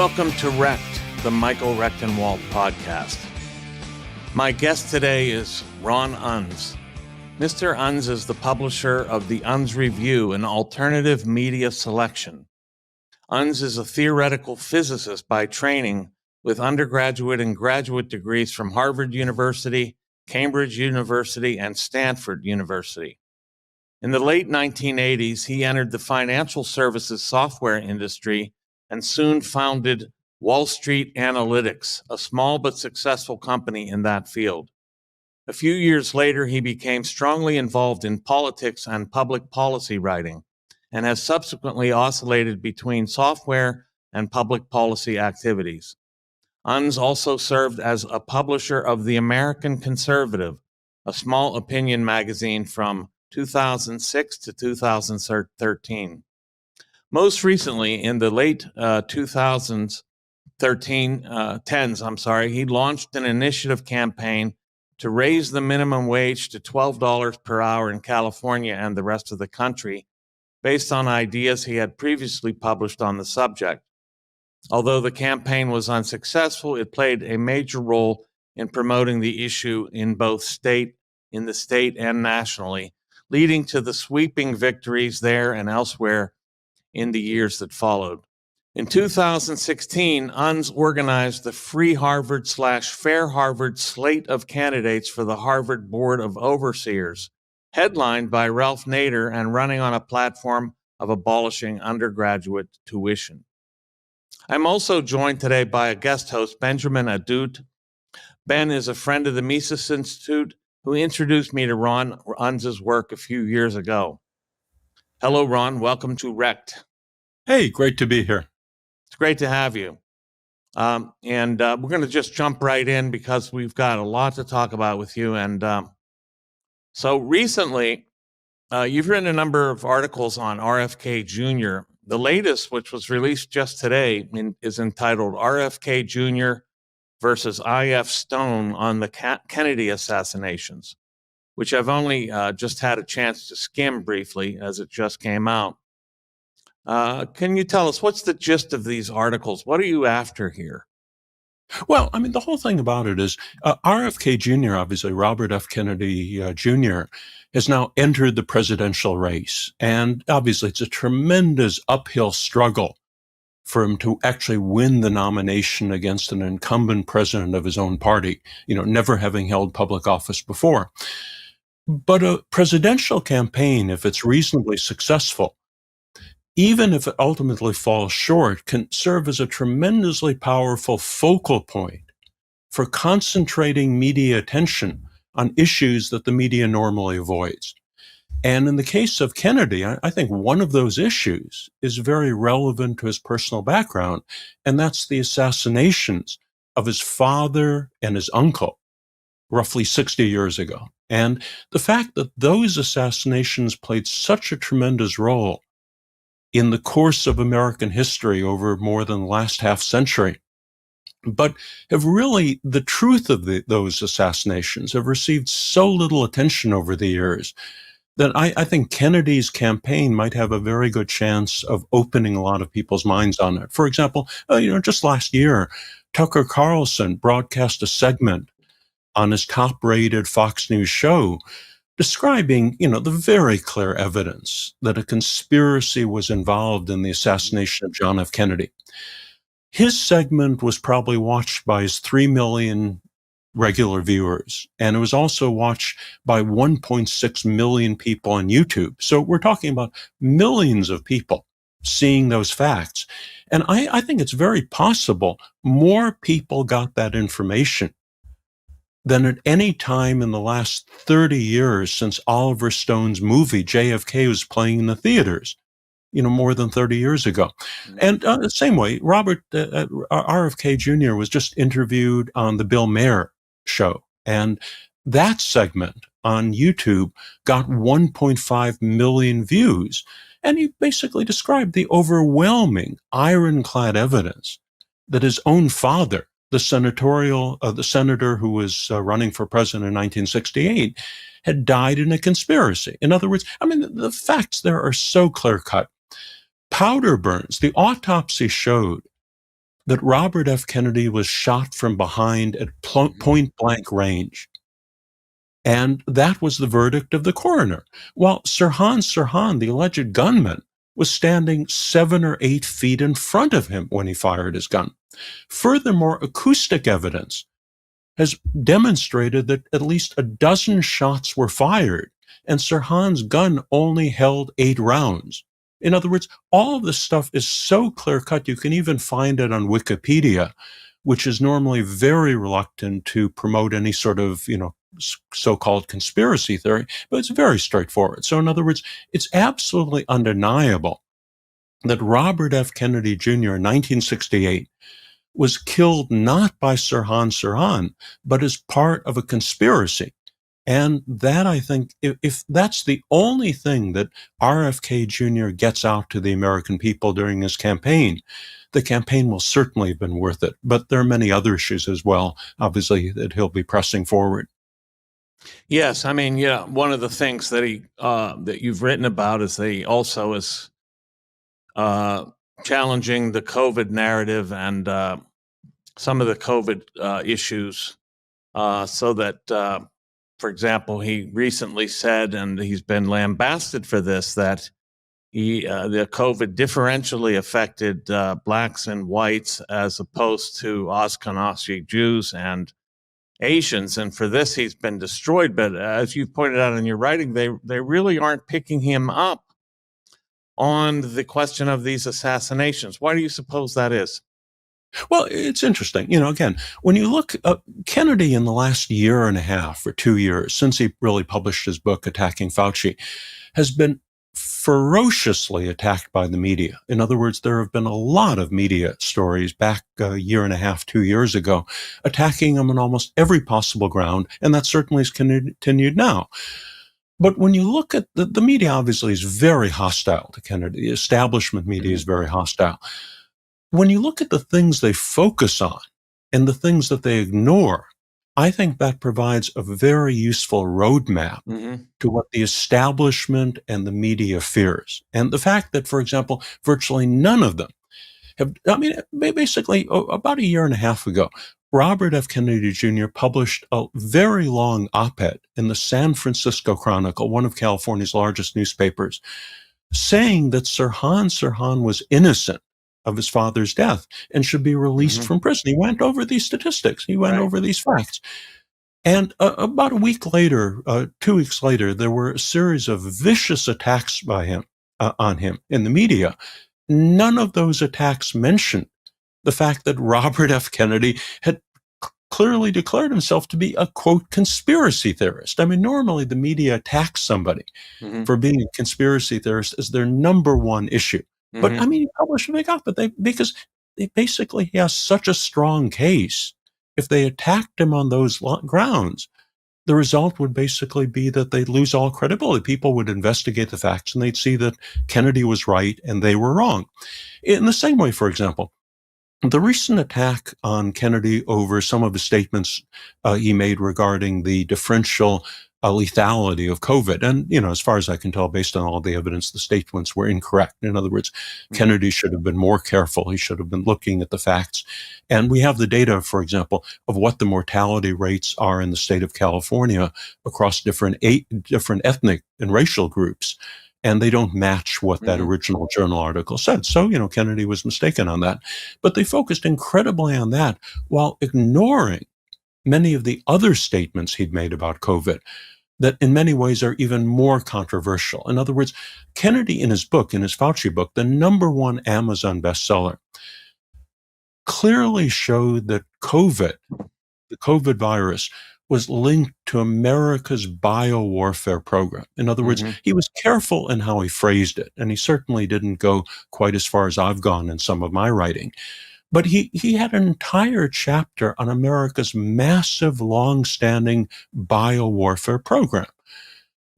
Welcome to Wrecked, the Michael Rechtenwald podcast. My guest today is Ron Unz. Mr. Unz is the publisher of the Unz Review, an alternative media selection. Unz is a theoretical physicist by training with undergraduate and graduate degrees from Harvard University, Cambridge University, and Stanford University. In the late 1980s, he entered the financial services software industry and soon founded Wall Street Analytics, a small but successful company in that field. A few years later, he became strongly involved in politics and public policy writing, and has subsequently oscillated between software and public policy activities. Unz also served as a publisher of the American Conservative, a small opinion magazine from 2006 to 2013. Most recently, in the late 10s, he launched an initiative campaign to raise the minimum wage to $12 per hour in California and the rest of the country, based on ideas he had previously published on the subject. Although the campaign was unsuccessful, it played a major role in promoting the issue in the state and nationally, leading to the sweeping victories there and elsewhere in the years that followed. In 2016, Unz organized the Free Harvard/Fair Harvard slate of candidates for the Harvard Board of Overseers, headlined by Ralph Nader and running on a platform of abolishing undergraduate tuition. I'm also joined today by a guest host, Benjamin Ahdoot. Ben is a friend of the Mises Institute who introduced me to Ron Unz's work a few years ago. Hello, Ron. Welcome to Wrecked. Hey, great to be here. It's great to have you. We're going to just jump right in because we've got a lot to talk about with you. And so recently, you've written a number of articles on RFK Jr. The latest, which was released just today, is entitled RFK Jr. versus I.F. Stone on the Kennedy assassinations, which I've only just had a chance to skim briefly as it just came out. Can you tell us, what's the gist of these articles? What are you after here? Well, the whole thing about it is RFK Jr., obviously Robert F. Kennedy Jr., has now entered the presidential race. And obviously it's a tremendous uphill struggle for him to actually win the nomination against an incumbent president of his own party, never having held public office before. But a presidential campaign, if it's reasonably successful, even if it ultimately falls short, can serve as a tremendously powerful focal point for concentrating media attention on issues that the media normally avoids. And in the case of Kennedy, I think one of those issues is very relevant to his personal background, and that's the assassinations of his father and his uncle roughly 60 years ago. And the fact that those assassinations played such a tremendous role in the course of American history over more than the last half century, but have really, the truth of those assassinations have received so little attention over the years that I think Kennedy's campaign might have a very good chance of opening a lot of people's minds on it. For example, just last year, Tucker Carlson broadcast a segment on his top-rated Fox News show describing, the very clear evidence that a conspiracy was involved in the assassination of John F. Kennedy. His segment was probably watched by his 3 million regular viewers, and it was also watched by 1.6 million people on YouTube. So we're talking about millions of people seeing those facts. And I think it's very possible more people got that information than at any time in the last 30 years since Oliver Stone's movie JFK was playing in the theaters, more than 30 years ago. And the same way, RFK Jr. was just interviewed on the Bill Maher show. And that segment on YouTube got 1.5 million views. And he basically described the overwhelming ironclad evidence that his own father, the senator who was running for president in 1968, had died in a conspiracy. In other words, the facts there are so clear-cut. Powder burns. The autopsy showed that Robert F. Kennedy was shot from behind at point blank range. And that was the verdict of the coroner. While Sirhan, the alleged gunman, was standing 7 or 8 feet in front of him when he fired his gun. Furthermore, acoustic evidence has demonstrated that at least a dozen shots were fired, and Sirhan's gun only held 8 rounds. In other words, all of this stuff is so clear-cut, you can even find it on Wikipedia, which is normally very reluctant to promote any sort of, so-called conspiracy theory, but it's very straightforward. So in other words, it's absolutely undeniable that Robert F. Kennedy Jr. in 1968 was killed not by Sirhan, but as part of a conspiracy. And that, I think, if that's the only thing that RFK Jr. gets out to the American people during his campaign, the campaign will certainly have been worth it. But there are many other issues as well, obviously, that he'll be pressing forward. Yes, I mean, yeah, one of the things that that you've written about is he also is challenging the COVID narrative and some of the COVID issues, so that, for example, he recently said, and he's been lambasted for this, that the COVID differentially affected blacks and whites as opposed to Ashkenazi Jews and Asians, and for this he's been destroyed. But as you pointed out in your writing, they really aren't picking him up on the question of these assassinations. Why do you suppose that is? Well, it's interesting. Again, when you look, Kennedy in the last year and a half or 2 years, since he really published his book, Attacking Fauci, has been ferociously attacked by the media. In other words, there have been a lot of media stories back a year and a half, 2 years ago, attacking him on almost every possible ground, and that certainly has continued now. But when you look at the media, obviously is very hostile to Kennedy. The establishment media is very hostile. When you look at the things they focus on and the things that they ignore, I think that provides a very useful roadmap to what the establishment and the media fears. And the fact that, for example, virtually none of them have, basically about a year and a half ago, Robert F. Kennedy Jr. published a very long op-ed in the San Francisco Chronicle, one of California's largest newspapers, saying that Sirhan was innocent of his father's death and should be released from prison. He went over these statistics. He went over these facts. And about a week later, 2 weeks later, there were a series of vicious attacks by him on him in the media. None of those attacks mentioned the fact that Robert F. Kennedy had clearly declared himself to be a, quote, conspiracy theorist. I mean, normally the media attacks somebody for being a conspiracy theorist as their number one issue. But I mean, he published a big op-ed because he basically has such a strong case. If they attacked him on those grounds, the result would basically be that they'd lose all credibility. People would investigate the facts and they'd see that Kennedy was right and they were wrong. In the same way, for example, the recent attack on Kennedy over some of the statements he made regarding the differential lethality of COVID. And, as far as I can tell, based on all the evidence, the statements were incorrect. In other words, Kennedy should have been more careful. He should have been looking at the facts. And we have the data, for example, of what the mortality rates are in the state of California across different ethnic and racial groups. And they don't match what that original journal article said. So, Kennedy was mistaken on that. But they focused incredibly on that while ignoring many of the other statements he'd made about COVID that in many ways are even more controversial. In other words, Kennedy in his Fauci book, the #1 Amazon bestseller, clearly showed that the COVID virus, was linked to America's biowarfare program. In other words, he was careful in how he phrased it, and he certainly didn't go quite as far as I've gone in some of my writing. But he had an entire chapter on America's massive, long-standing biowarfare program.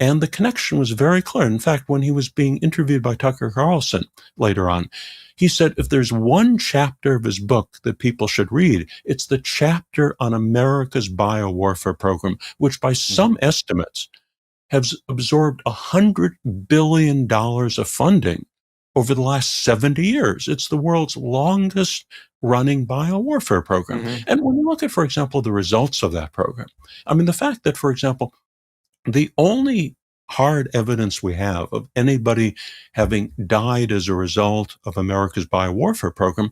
And the connection was very clear. In fact, when he was being interviewed by Tucker Carlson later on, he said if there's one chapter of his book that people should read, it's the chapter on America's biowarfare program, which by some estimates has absorbed $100 billion of funding over the last 70 years. It's the world's longest running biowarfare program. And when you look at, for example, the results of that program, I mean, the fact that, for example, the only hard evidence we have of anybody having died as a result of America's biowarfare program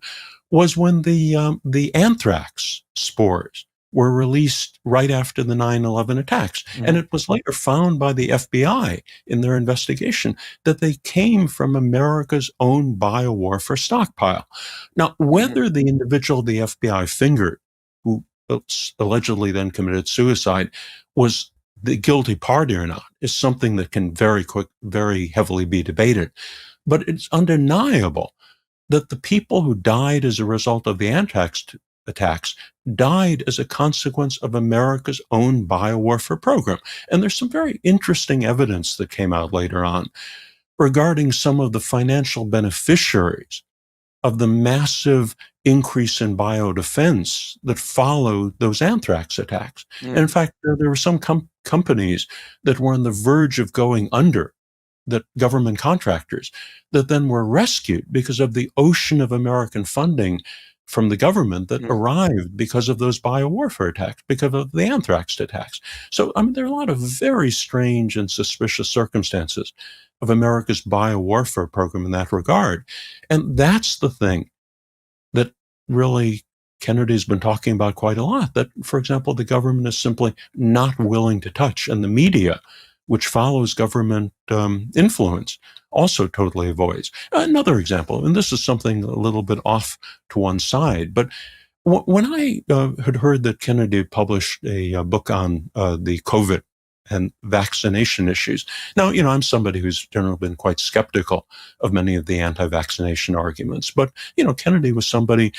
was when the anthrax spores were released right after the 9/11 attacks. And it was later found by the FBI in their investigation that they came from America's own biowarfare stockpile. Now, whether the individual the FBI fingered, who allegedly then committed suicide, was the guilty party or not is something that can very heavily be debated. But it's undeniable that the people who died as a result of the anthrax attacks died as a consequence of America's own biowarfare program. And there's some very interesting evidence that came out later on regarding some of the financial beneficiaries of the massive increase in biodefense that followed those anthrax attacks. And in fact, there were some companies that were on the verge of going under, that government contractors, that then were rescued because of the ocean of American funding from the government that arrived because of those biowarfare attacks, because of the anthrax attacks. So, I mean, there are a lot of very strange and suspicious circumstances of America's biowarfare program in that regard. And that's the thing that really Kennedy's been talking about quite a lot, that, for example, the government is simply not willing to touch, and the media, which follows government influence, also totally avoids. Another example, and this is something a little bit off to one side, but when I had heard that Kennedy published a book on the COVID and vaccination issues. Now, I'm somebody who's generally been quite skeptical of many of the anti-vaccination arguments, but, Kennedy was somebody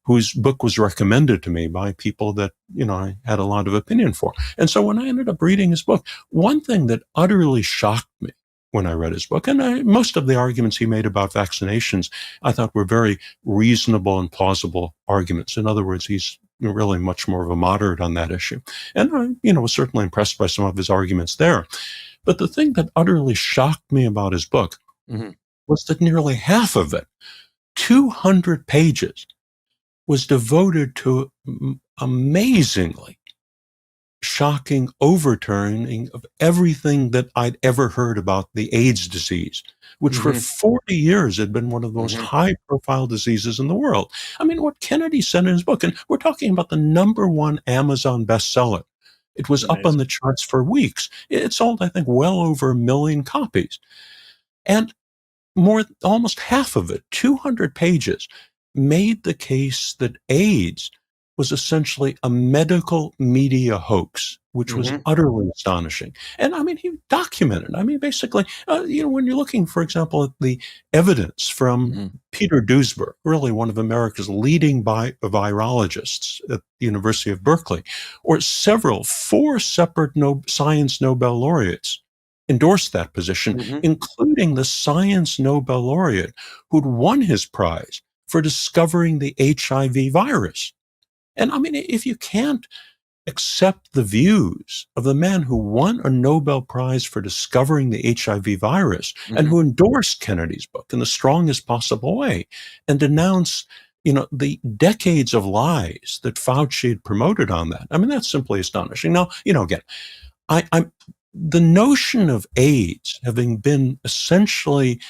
whose book was recommended to me by people that, I had a lot of opinion for. And so when I ended up reading his book, one thing that utterly shocked me when I read his book, and most of the arguments he made about vaccinations, I thought were very reasonable and plausible arguments. In other words, he's really much more of a moderate on that issue. And I, was certainly impressed by some of his arguments there. But the thing that utterly shocked me about his book was that nearly half of it, 200 pages, was devoted to amazingly shocking overturning of everything that I'd ever heard about the AIDS disease, which for 40 years had been one of the most high-profile diseases in the world. I mean, what Kennedy said in his book, and we're talking about the #1 Amazon bestseller. It was up on the charts for weeks. It sold, I think, well over 1 million copies. And almost half of it, 200 pages, made the case that AIDS was essentially a medical media hoax, which was utterly astonishing. And I mean, he documented, basically, when you're looking, for example, at the evidence from Peter Duesberg, really one of America's leading virologists at the University of Berkeley, or 4 separate science Nobel laureates endorsed that position, including the science Nobel laureate who'd won his prize for discovering the HIV virus. And I mean, if you can't accept the views of the man who won a Nobel Prize for discovering the HIV virus and who endorsed Kennedy's book in the strongest possible way and denounced, the decades of lies that Fauci had promoted on that, I mean, that's simply astonishing. Now, again, the notion of AIDS having been essentially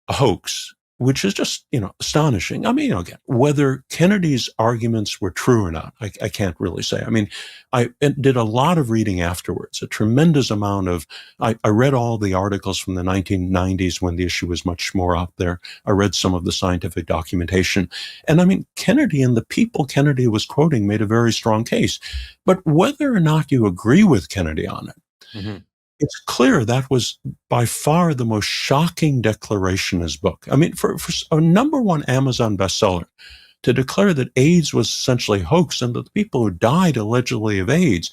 a hoax, which is just, astonishing. I mean, again, whether Kennedy's arguments were true or not, I can't really say. I mean, I did a lot of reading afterwards, a tremendous amount of, I read all the articles from the 1990s when the issue was much more out there. I read some of the scientific documentation. And I mean, Kennedy and the people Kennedy was quoting made a very strong case. But whether or not you agree with Kennedy on it, it's clear that was by far the most shocking declaration in his book. I mean, for a #1 Amazon bestseller, to declare that AIDS was essentially a hoax and that the people who died allegedly of AIDS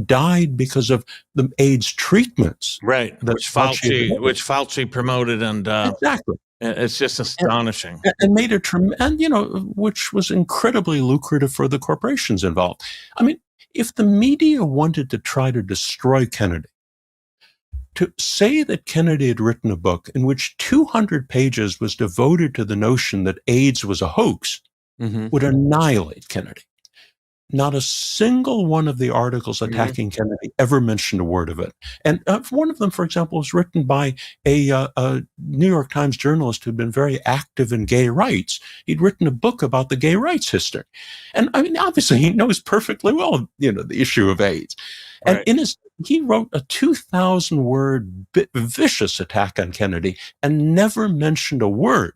died because of the AIDS treatments. Right, which Fauci promoted, and exactly. It's just astonishing. And made a which was incredibly lucrative for the corporations involved. I mean, if the media wanted to try to destroy Kennedy, to say that Kennedy had written a book in which 200 pages was devoted to the notion that AIDS was a hoax Mm-hmm. would annihilate Kennedy. Not a single one of the articles Mm-hmm. attacking Kennedy ever mentioned a word of it. And one of them, for example, was written by a New York Times journalist who'd been very active in gay rights. He'd written a book about the gay rights history. And I mean, obviously, he knows perfectly well, the issue of AIDS. And Right. he wrote a 2,000-word vicious attack on Kennedy and never mentioned a word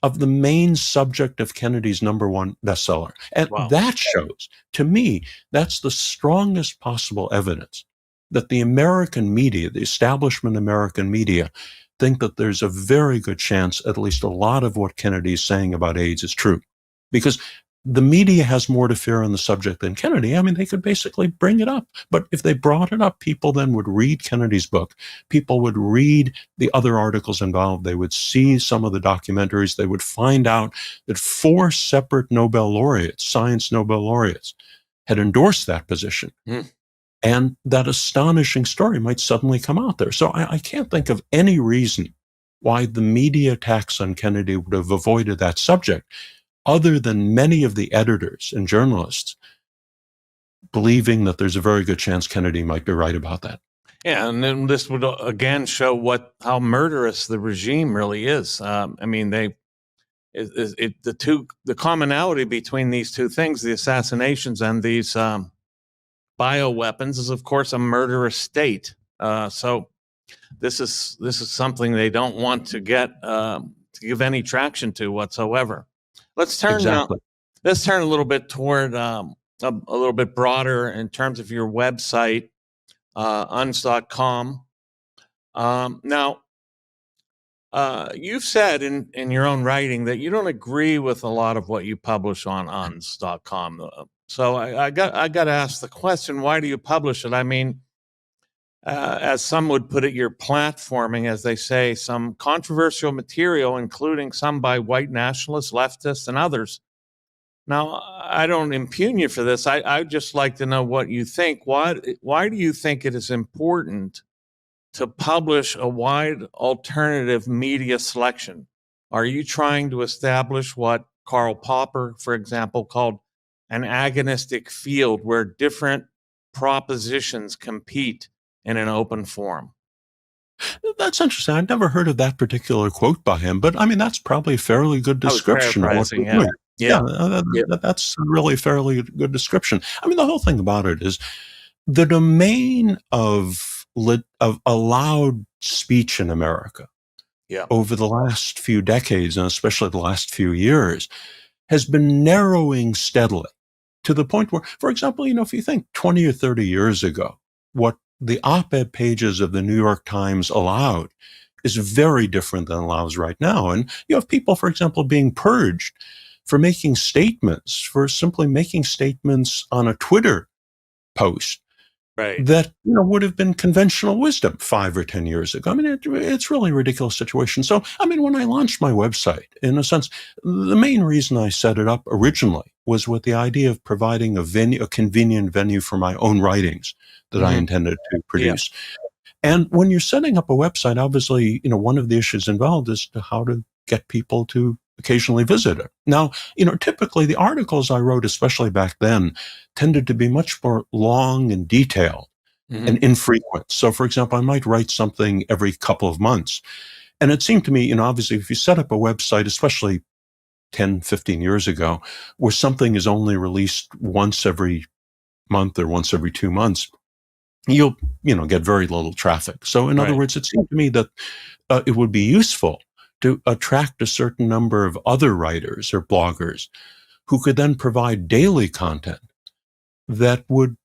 of the main subject of Kennedy's #1 bestseller. And Wow. that shows, to me, that's the strongest possible evidence that the American media, the establishment American media, think that there's a very good chance at least a lot of what Kennedy is saying about AIDS is true. Because the media has more to fear on the subject than Kennedy. I mean, they could basically bring it up. But if they brought it up, people then would read Kennedy's book. People would read the other articles involved. They would see some of the documentaries. They would find out that 4 separate Nobel laureates, science Nobel laureates, had endorsed that position. Mm. And that astonishing story might suddenly come out there. So I can't think of any reason why the media attacks on Kennedy would have avoided that subject, other than many of the editors and journalists believing that there's a very good chance Kennedy might be right about that. Yeah, and then this would again show how murderous the regime really is. I mean, the commonality between these two things, the assassinations and these bioweapons, is of course a murderous state. So this is something they don't want to get to give any traction to whatsoever. Let's turn Exactly. Let's turn a little bit toward a little bit broader in terms of your website, Unz.com. Now, you've said in your own writing that you don't agree with a lot of what you publish on Unz.com. So I got to ask the question: why do you publish it? I mean, as some would put it, you're platforming, as they say, some controversial material, including some by white nationalists, leftists, and others. Now, I don't impugn you for this. I'd just like to know what you think. Why do you think it is important to publish a wide alternative media selection? Are you trying to establish what Karl Popper, for example, called an agonistic field where different propositions compete in an open forum? That's interesting. I'd never heard of that particular quote by him, but I mean, that's probably a fairly good description of what we're doing. Yeah. That's a really fairly good description. I mean, the whole thing about it is the domain of allowed speech in America over the last few decades, and especially the last few years, has been narrowing steadily to the point where, for example, if you think 20 or 30 years ago, what the op-ed pages of the New York Times allowed is very different than allows right now. And you have people, for example, being purged for simply making statements on a Twitter post that would have been conventional wisdom 5 or 10 years ago. I mean, it's really a ridiculous situation. So, I mean, when I launched my website, in a sense, the main reason I set it up originally was with the idea of providing a convenient venue for my own writings that I intended to produce. And when you're setting up a website, obviously, one of the issues involved is how to get people to occasionally visit it. Now, typically the articles I wrote, especially back then, tended to be much more long and detailed and infrequent. So, for example, I might write something every couple of months. And it seemed to me, obviously, if you set up a website, especially 10, 15 years ago, where something is only released once every month or once every 2 months, you'll, get very little traffic. So in other words, it seemed to me that it would be useful to attract a certain number of other writers or bloggers who could then provide daily content that would,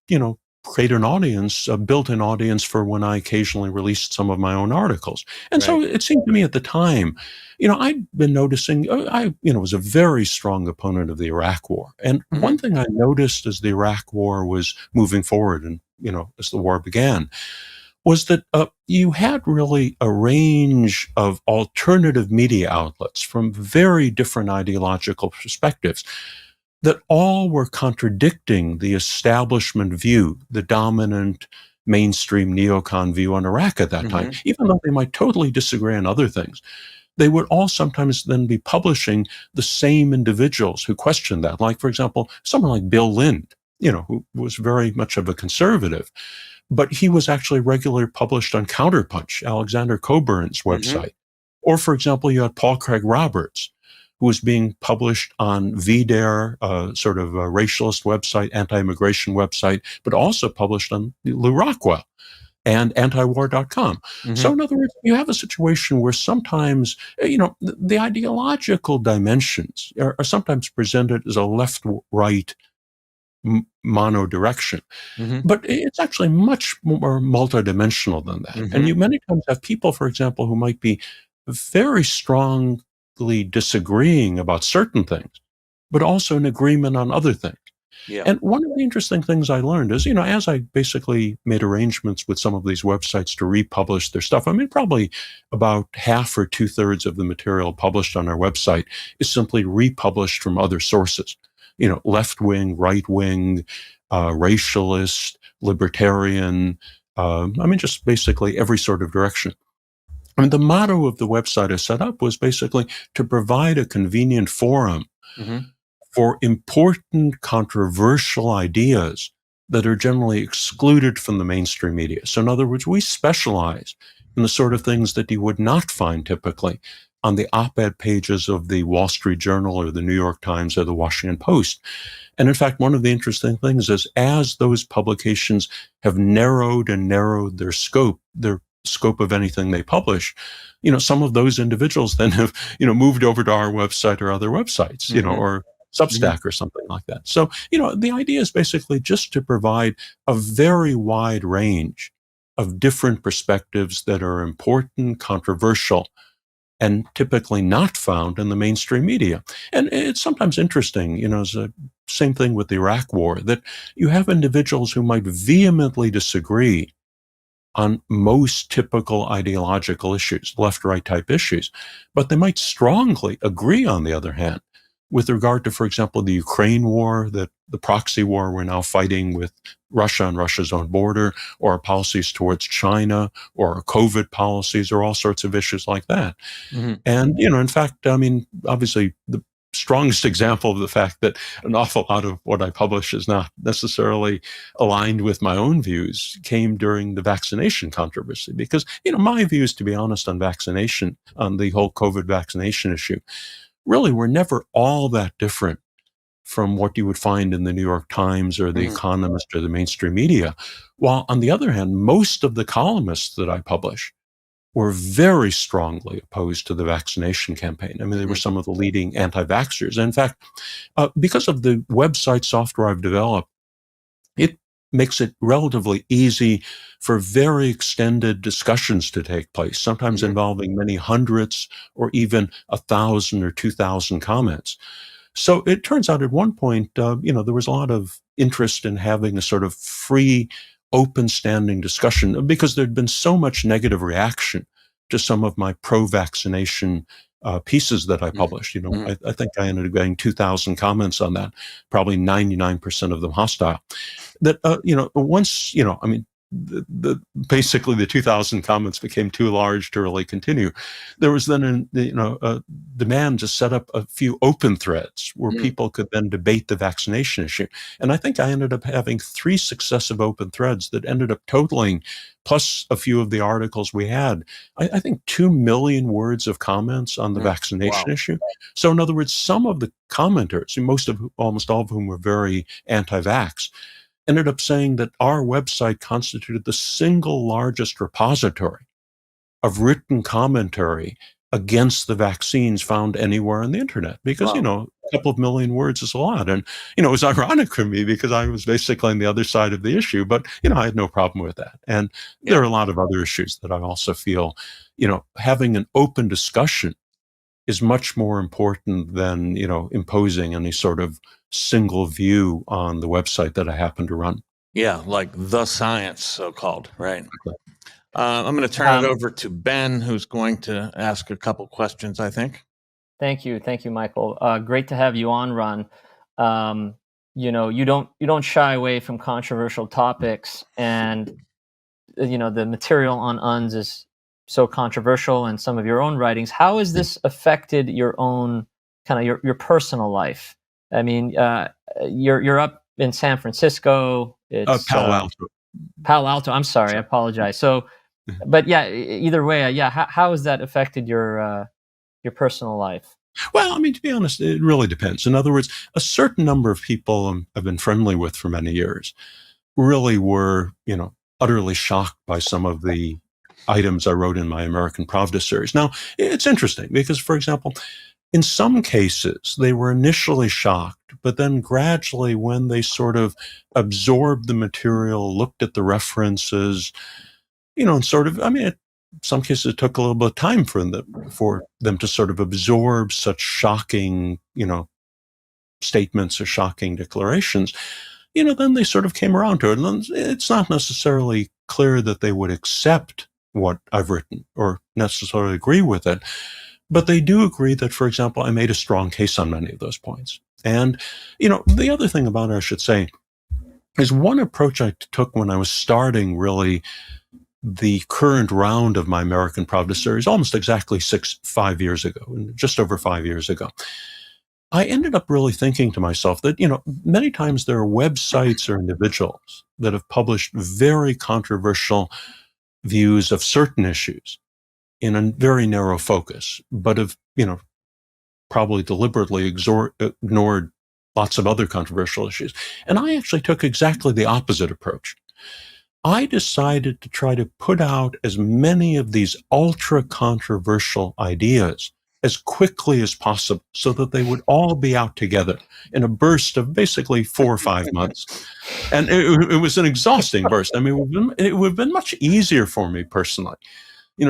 create an audience, a built-in audience for when I occasionally released some of my own articles. And so it seemed to me at the time, I'd been noticing, I was a very strong opponent of the Iraq War. And one thing I noticed as the Iraq War was moving forward and, as the war began, was that you had really a range of alternative media outlets from very different ideological perspectives that all were contradicting the establishment view, the dominant mainstream neocon view on Iraq at that time, even though they might totally disagree on other things. They would all sometimes then be publishing the same individuals who questioned that. Like, for example, someone like Bill Lind, who was very much of a conservative, but he was actually regularly published on Counterpunch, Alexander Coburn's website. Or, for example, you had Paul Craig Roberts, who was being published on VDare, sort of a racialist website, anti-immigration website, but also published on Lou Rockwell and antiwar.com. So in other words, you have a situation where sometimes, the ideological dimensions are sometimes presented as a left-right monodirection. But it's actually much more multidimensional than that. And you many times have people, for example, who might be very strongly disagreeing about certain things, but also in agreement on other things. Yeah. And one of the interesting things I learned is, as I basically made arrangements with some of these websites to republish their stuff, I mean, probably about half or 2/3 of the material published on our website is simply republished from other sources, left wing, right wing, racialist, libertarian, just basically every sort of direction. I mean, the motto of the website I set up was basically to provide a convenient forum for important, controversial ideas that are generally excluded from the mainstream media. So in other words, we specialize in the sort of things that you would not find typically on the op-ed pages of the Wall Street Journal or the New York Times or the Washington Post. And in fact, one of the interesting things is as those publications have narrowed and narrowed their scope of anything they publish, some of those individuals then have, moved over to our website or other websites, or Substack or something like that. So, the idea is basically just to provide a very wide range of different perspectives that are important, controversial, and typically not found in the mainstream media. And it's sometimes interesting, it's the same thing with the Iraq War, that you have individuals who might vehemently disagree on most typical ideological issues, left-right type issues, but they might strongly agree, on the other hand, with regard to, for example, the Ukraine war, the proxy war we're now fighting with Russia on Russia's own border, or our policies towards China, or our COVID policies, or all sorts of issues like that. And, in fact, I mean, obviously, the strongest example of the fact that an awful lot of what I publish is not necessarily aligned with my own views came during the vaccination controversy. Because, my views, to be honest, on vaccination, on the whole COVID vaccination issue, really were never all that different from what you would find in the New York Times or the Economist or the mainstream media. While, on the other hand, most of the columnists that I publish were very strongly opposed to the vaccination campaign. I mean, they were some of the leading anti-vaxxers. And in fact, because of the website software I've developed, it makes it relatively easy for very extended discussions to take place, sometimes involving many hundreds or even 1,000 or 2,000 comments. So it turns out at one point, there was a lot of interest in having a sort of free, open standing discussion because there'd been so much negative reaction to some of my pro-vaccination pieces that I published. I think I ended up getting 2,000 comments on that, probably 99% of them hostile. That, once, I mean, basically the 2,000 comments became too large to really continue. There was then a demand to set up a few open threads where people could then debate the vaccination issue. And I think I ended up having 3 successive open threads that ended up totaling, plus a few of the articles we had, I think 2 million words of comments on the vaccination issue. So in other words, some of the commenters, almost all of whom were very anti-vax, ended up saying that our website constituted the single largest repository of written commentary against the vaccines found anywhere on the internet. Because, a couple of million words is a lot. And, it was ironic for me because I was basically on the other side of the issue, but, I had no problem with that. And there are a lot of other issues that I also feel, having an open discussion is much more important than, imposing any sort of single view on the website that I happen to run. Yeah, like the science, so-called, right? I'm going to turn it over to Ben, who's going to ask a couple questions, I think. Thank you, Michael. Great to have you on, Ron. You don't shy away from controversial topics, and the material on Unz is so controversial, and some of your own writings. How has this affected your own kind of your personal life? I mean, you're up in San Francisco. It's Palo Alto. Palo Alto. I'm sorry, I apologize. So, but yeah, either way, yeah. How has that affected your personal life? Well, I mean, to be honest, it really depends. In other words, a certain number of people I've been friendly with for many years really were, utterly shocked by some of the items I wrote in my American Prava series. Now, it's interesting because, for example, in some cases, they were initially shocked, but then gradually, when they sort of absorbed the material, looked at the references, and sort of, in some cases, it took a little bit of time for them to sort of absorb such shocking, statements or shocking declarations. Then they sort of came around to it. And it's not necessarily clear that they would accept what I've written or necessarily agree with it. But they do agree that, for example, I made a strong case on many of those points. And, the other thing about it, I should say, is one approach I took when I was starting really the current round of my American Prava series, almost exactly 5 years ago, just over 5 years ago. I ended up really thinking to myself that, many times there are websites or individuals that have published very controversial views of certain issues in a very narrow focus, but have, probably deliberately ignored lots of other controversial issues. And I actually took exactly the opposite approach. I decided to try to put out as many of these ultra controversial ideas as quickly as possible so that they would all be out together in a burst of basically 4 or 5 months. And it was an exhausting burst. I mean, it would have been much easier for me personally,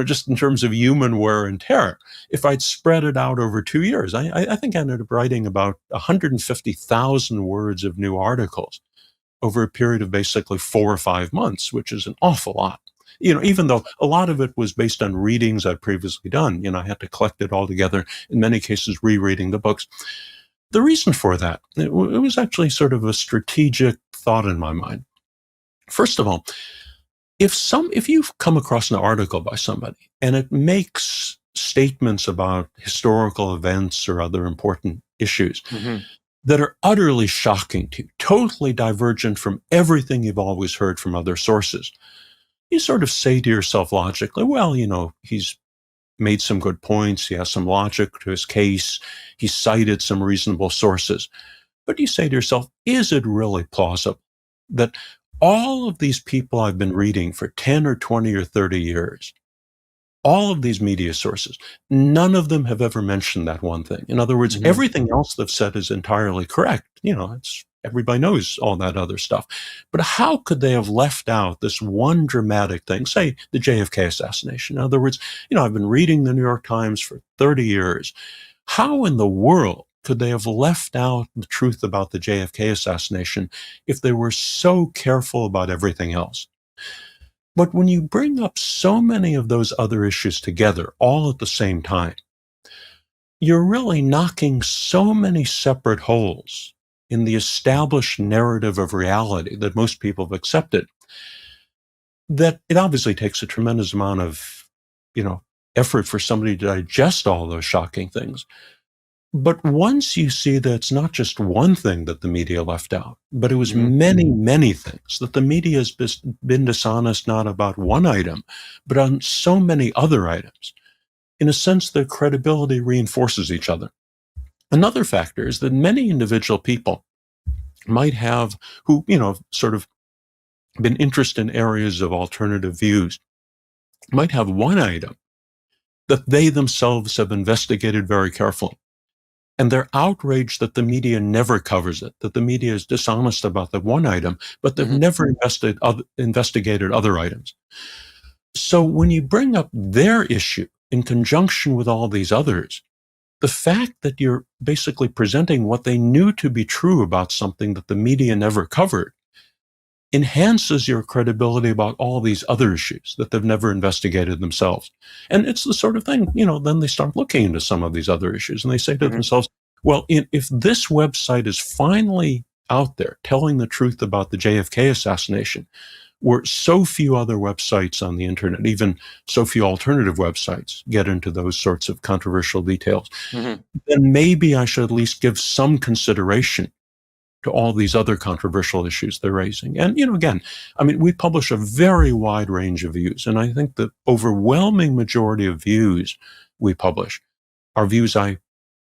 just in terms of human wear and tear, if I'd spread it out over 2 years. I think I ended up writing about 150,000 words of new articles over a period of basically 4 or 5 months, which is an awful lot. Even though a lot of it was based on readings I'd previously done, I had to collect it all together, in many cases rereading the books. The reason for that, it was actually sort of a strategic thought in my mind. First of all, if you've come across an article by somebody and it makes statements about historical events or other important issues that are utterly shocking to you, totally divergent from everything you've always heard from other sources, you sort of say to yourself logically, well, he's made some good points. He has some logic to his case. He cited some reasonable sources. But you say to yourself, is it really plausible that all of these people I've been reading for 10 or 20 or 30 years, all of these media sources, none of them have ever mentioned that one thing? In other words, everything else they've said is entirely correct. Everybody knows all that other stuff. But how could they have left out this one dramatic thing, say the JFK assassination? In other words, I've been reading the New York Times for 30 years. How in the world could they have left out the truth about the JFK assassination if they were so careful about everything else? But when you bring up so many of those other issues together, all at the same time, you're really knocking so many separate holes in the established narrative of reality that most people have accepted, that it obviously takes a tremendous amount of, effort for somebody to digest all those shocking things. But once you see that it's not just one thing that the media left out, but it was many, many things, that the media has been dishonest not about one item, but on so many other items, in a sense, their credibility reinforces each other. Another factor is that many individual people might have, who, sort of been interested in areas of alternative views, might have one item that they themselves have investigated very carefully. And they're outraged that the media never covers it, that the media is dishonest about the one item, but they've never investigated other items. So when you bring up their issue in conjunction with all these others, the fact that you're basically presenting what they knew to be true about something that the media never covered enhances your credibility about all these other issues that they've never investigated themselves. And it's the sort of thing, then they start looking into some of these other issues and they say to themselves, well, if this website is finally out there telling the truth about the JFK assassination, where so few other websites on the internet, even so few alternative websites, get into those sorts of controversial details, Mm-hmm. then maybe I should at least give some consideration to all these other controversial issues they're raising. And, again, I mean, we publish a very wide range of views. And I think the overwhelming majority of views we publish are views I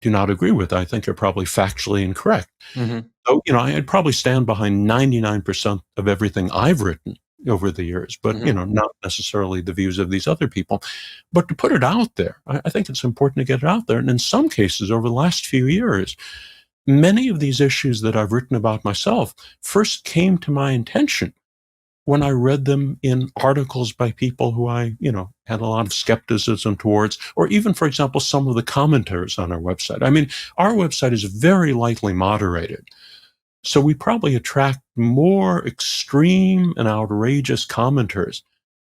do not agree with. I think are probably factually incorrect. Mm-hmm. So, I'd probably stand behind 99% of everything I've written over the years, but, Mm-hmm. not necessarily the views of these other people. But to put it out there, I think it's important to get it out there. And in some cases, over the last few years, many of these issues that I've written about myself first came to my attention when I read them in articles by people who I, had a lot of skepticism towards, or even, for example, some of the commenters on our website. I mean, our website is very lightly moderated. So we probably attract more extreme and outrageous commenters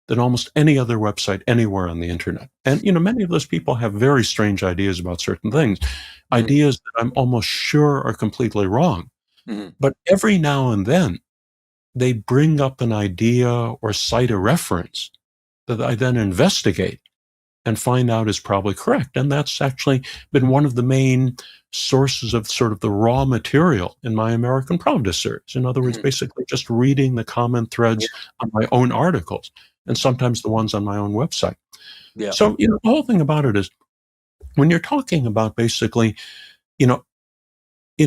than almost any other website anywhere on the internet. And, many of those people have very strange ideas about certain things, Mm-hmm. ideas that I'm almost sure are completely wrong. Mm-hmm. But every now and then, they bring up an idea or cite a reference that I then investigate and find out is probably correct. And that's actually been one of the main sources of sort of the raw material in my American Prava series. In other words, Mm-hmm. basically just reading the comment threads on my own articles and sometimes the ones on my own website. Yeah. So, the whole thing about it is when you're talking about basically, in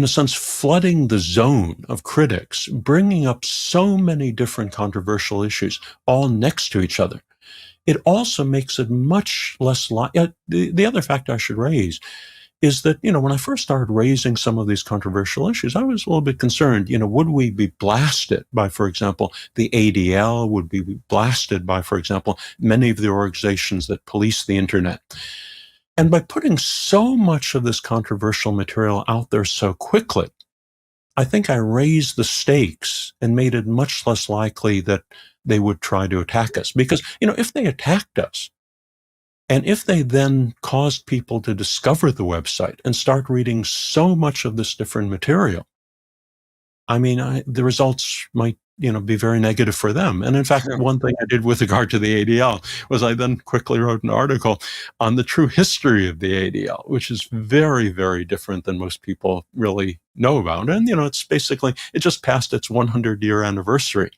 a sense, flooding the zone of critics, bringing up so many different controversial issues all next to each other, it also makes it much less the other factor I should raise is that, when I first started raising some of these controversial issues, I was a little bit concerned, would we be blasted by, for example, the ADL? Would we be blasted by, for example, many of the organizations that police the internet? And by putting so much of this controversial material out there so quickly, I think I raised the stakes and made it much less likely that they would try to attack us. Because, if they attacked us, and if they then caused people to discover the website and start reading so much of this different material, I mean, the results might, be very negative for them. And in fact, Sure. one thing I did with regard to the ADL was I then quickly wrote an article on the true history of the ADL, which is very, very different than most people really know about. And, it's basically, it just passed its 100-year anniversary.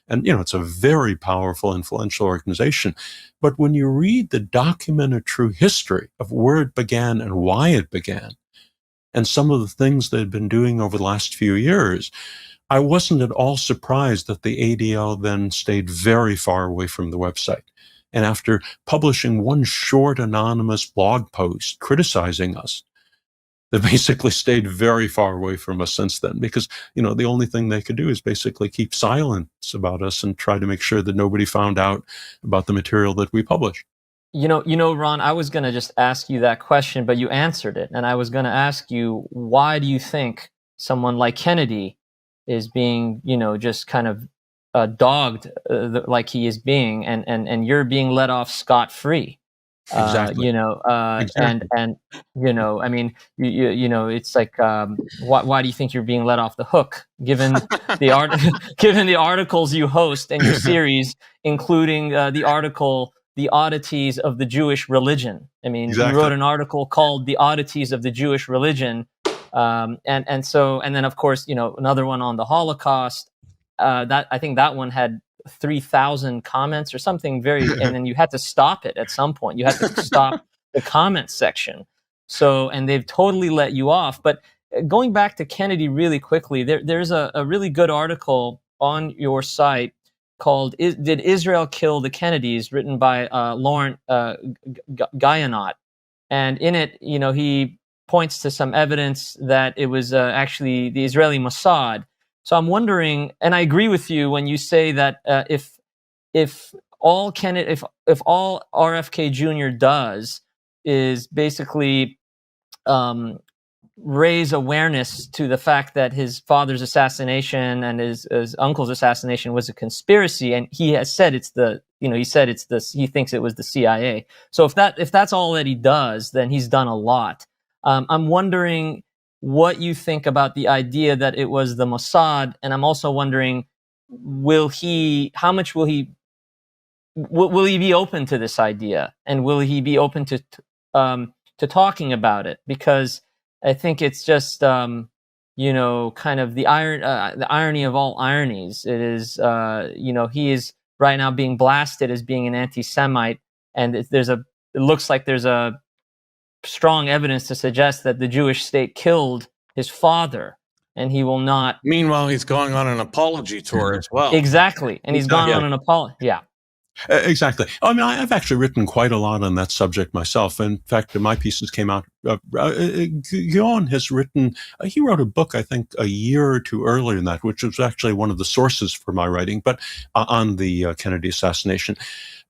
And, it's a very powerful, influential organization. But when you read the documented true history of where it began and why it began, and some of the things they'd been doing over the last few years, I wasn't at all surprised that the ADL then stayed very far away from the website. And after publishing one short anonymous blog post criticizing us, they basically stayed very far away from us since then because, the only thing they could do is basically keep silence about us and try to make sure that nobody found out about the material that we publish. Ron, I was going to just ask you that question, but you answered it. And I was going to ask you, why do you think someone like Kennedy is being, just kind of dogged like he is being, and you're being let off scot-free? Exactly. Exactly. And I mean, it's like, why do you think you're being let off the hook, given given the articles you host in your series, including the article "The Oddities of the Jewish Religion"? I mean, Exactly. You wrote an article called "The Oddities of the Jewish Religion," and then of course, another one on the Holocaust. That I think that one had 3,000 comments or something and then you had to stop it at some point. You had to stop the comment section. So, and they've totally let you off. But going back to Kennedy really quickly, there's a really good article on your site called "Did Israel Kill the Kennedys?" written by Laurent Guyenot. And in it, he points to some evidence that it was actually the Israeli Mossad. So I'm wondering, and I agree with you when you say that if all RFK Jr. does is basically raise awareness to the fact that his father's assassination and his uncle's assassination was a conspiracy, and he has said he thinks it was the CIA. So if that's all that he does, then he's done a lot. I'm wondering what you think about the idea that it was the Mossad, and I'm also wondering how much will he be open to this idea, and will he be open to talking about it? Because I think it's just kind of the irony of all ironies. It is he is right now being blasted as being an anti-Semite, and it looks like there's a strong evidence to suggest that the Jewish state killed his father, and he will not. Meanwhile, he's going on an apology tour as well. Exactly, and he's gone on an apology. Yeah. Exactly. I mean, I've actually written quite a lot on that subject myself. In fact, my pieces came out. Guillaume has written, he wrote a book, I think, a year or two earlier than that, which was actually one of the sources for my writing, but on the Kennedy assassination.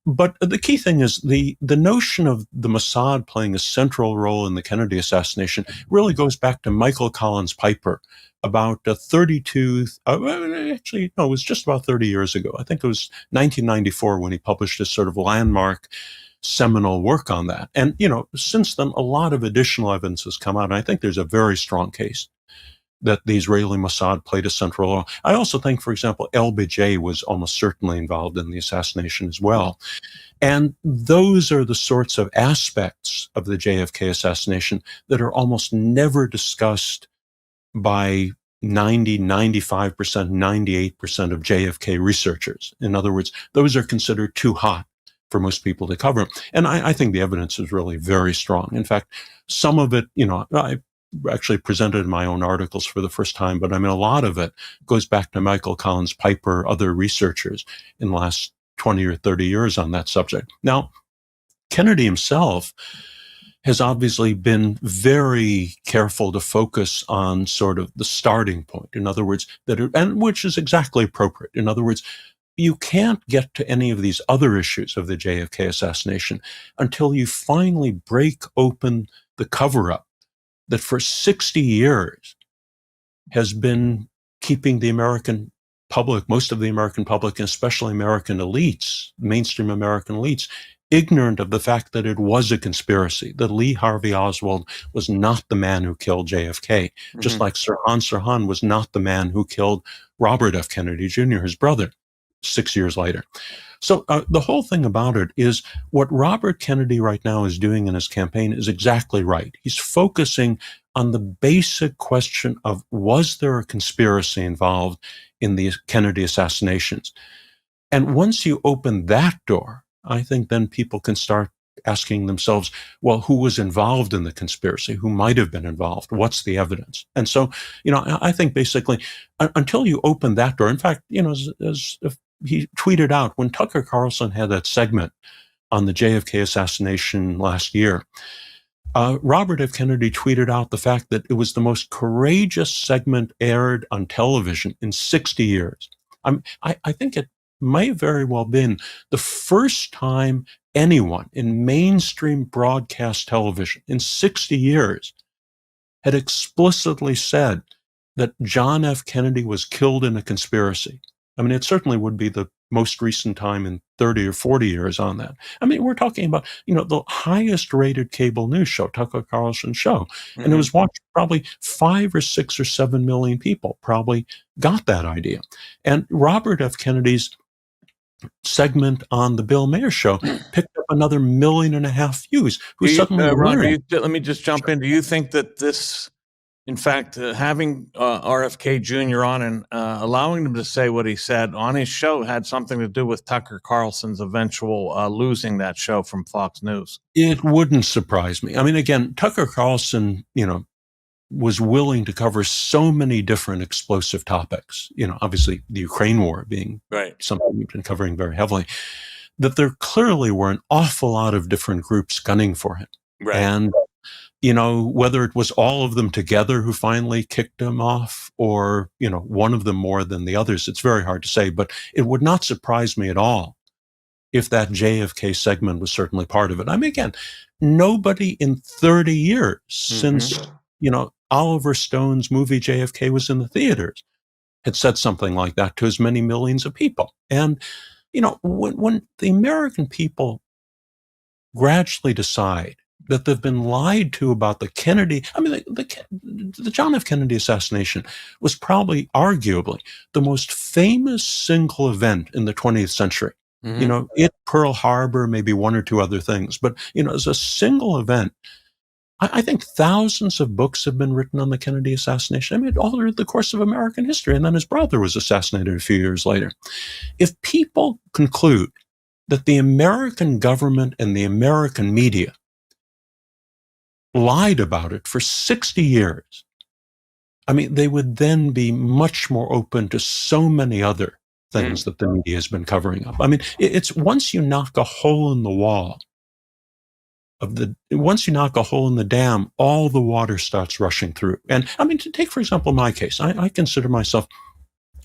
But the key thing is the notion of the Mossad playing a central role in the Kennedy assassination really goes back to Michael Collins Piper about 32, actually, no, it was just about 30 years ago. I think it was 1994 when he published this sort of landmark seminal work on that. And, since then, a lot of additional evidence has come out. And I think there's a very strong case that the Israeli Mossad played a central role. I also think, for example, LBJ was almost certainly involved in the assassination as well. And those are the sorts of aspects of the JFK assassination that are almost never discussed by 90, 95%, 98% of JFK researchers. In other words, those are considered too hot for most people to cover. And I think the evidence is really very strong. In fact, some of it, I actually presented in my own articles for the first time, but I mean, a lot of it goes back to Michael Collins Piper, other researchers in the last 20 or 30 years on that subject. Now, Kennedy himself has obviously been very careful to focus on sort of the starting point. In other words, and which is exactly appropriate. In other words, you can't get to any of these other issues of the JFK assassination until you finally break open the cover-up that for 60 years has been keeping the American public, most of the American public, and especially American elites, mainstream American elites, ignorant of the fact that it was a conspiracy, that Lee Harvey Oswald was not the man who killed JFK, just like Sirhan was not the man who killed Robert F. Kennedy Jr., his brother, 6 years later. So the whole thing about it is what Robert Kennedy right now is doing in his campaign is exactly right. He's focusing on the basic question of, was there a conspiracy involved in the Kennedy assassinations? And once you open that door, I think then people can start asking themselves, well, who was involved in the conspiracy? Who might have been involved? What's the evidence? And so, I think basically until you open that door, in fact, as he tweeted out when Tucker Carlson had that segment on the JFK assassination last year, Robert F. Kennedy tweeted out the fact that it was the most courageous segment aired on television in 60 years. I think it may have very well been the first time anyone in mainstream broadcast television in 60 years had explicitly said that John F. Kennedy was killed in a conspiracy. I mean, it certainly would be the most recent time in 30 or 40 years on that. I mean, we're talking about, the highest rated cable news show, Tucker Carlson show. And it was watched probably 5 or 6 or 7 million people probably got that idea. And Robert F. Kennedy's segment on the Bill Maher show picked up another 1.5 million views. Ron, let me just jump in. Do you think that this, in fact, having RFK Jr. on and allowing him to say what he said on his show had something to do with Tucker Carlson's eventual losing that show from Fox News? It wouldn't surprise me. I mean, again, Tucker Carlson, was willing to cover so many different explosive topics, obviously the Ukraine war being something we've been covering very heavily, that there clearly were an awful lot of different groups gunning for him. Right. And, whether it was all of them together who finally kicked him off or, one of them more than the others, it's very hard to say, but it would not surprise me at all if that JFK segment was certainly part of it. I mean, again, nobody in 30 years since, Oliver Stone's movie JFK was in the theaters had said something like that to as many millions of people. And, when the American people gradually decide that they've been lied to about the Kennedy. I mean, the John F. Kennedy assassination was probably, arguably, the most famous single event in the 20th century. Pearl Harbor, maybe one or two other things, but, as a single event, I think thousands of books have been written on the Kennedy assassination. I mean, all through the course of American history. And then his brother was assassinated a few years later. If people conclude that the American government and the American media lied about it for 60 years, I mean, they would then be much more open to so many other things that the media has been covering up. I mean, it's once you knock a hole in the wall, once you knock a hole in the dam, all the water starts rushing through. And I mean, to take, for example, my case, I consider myself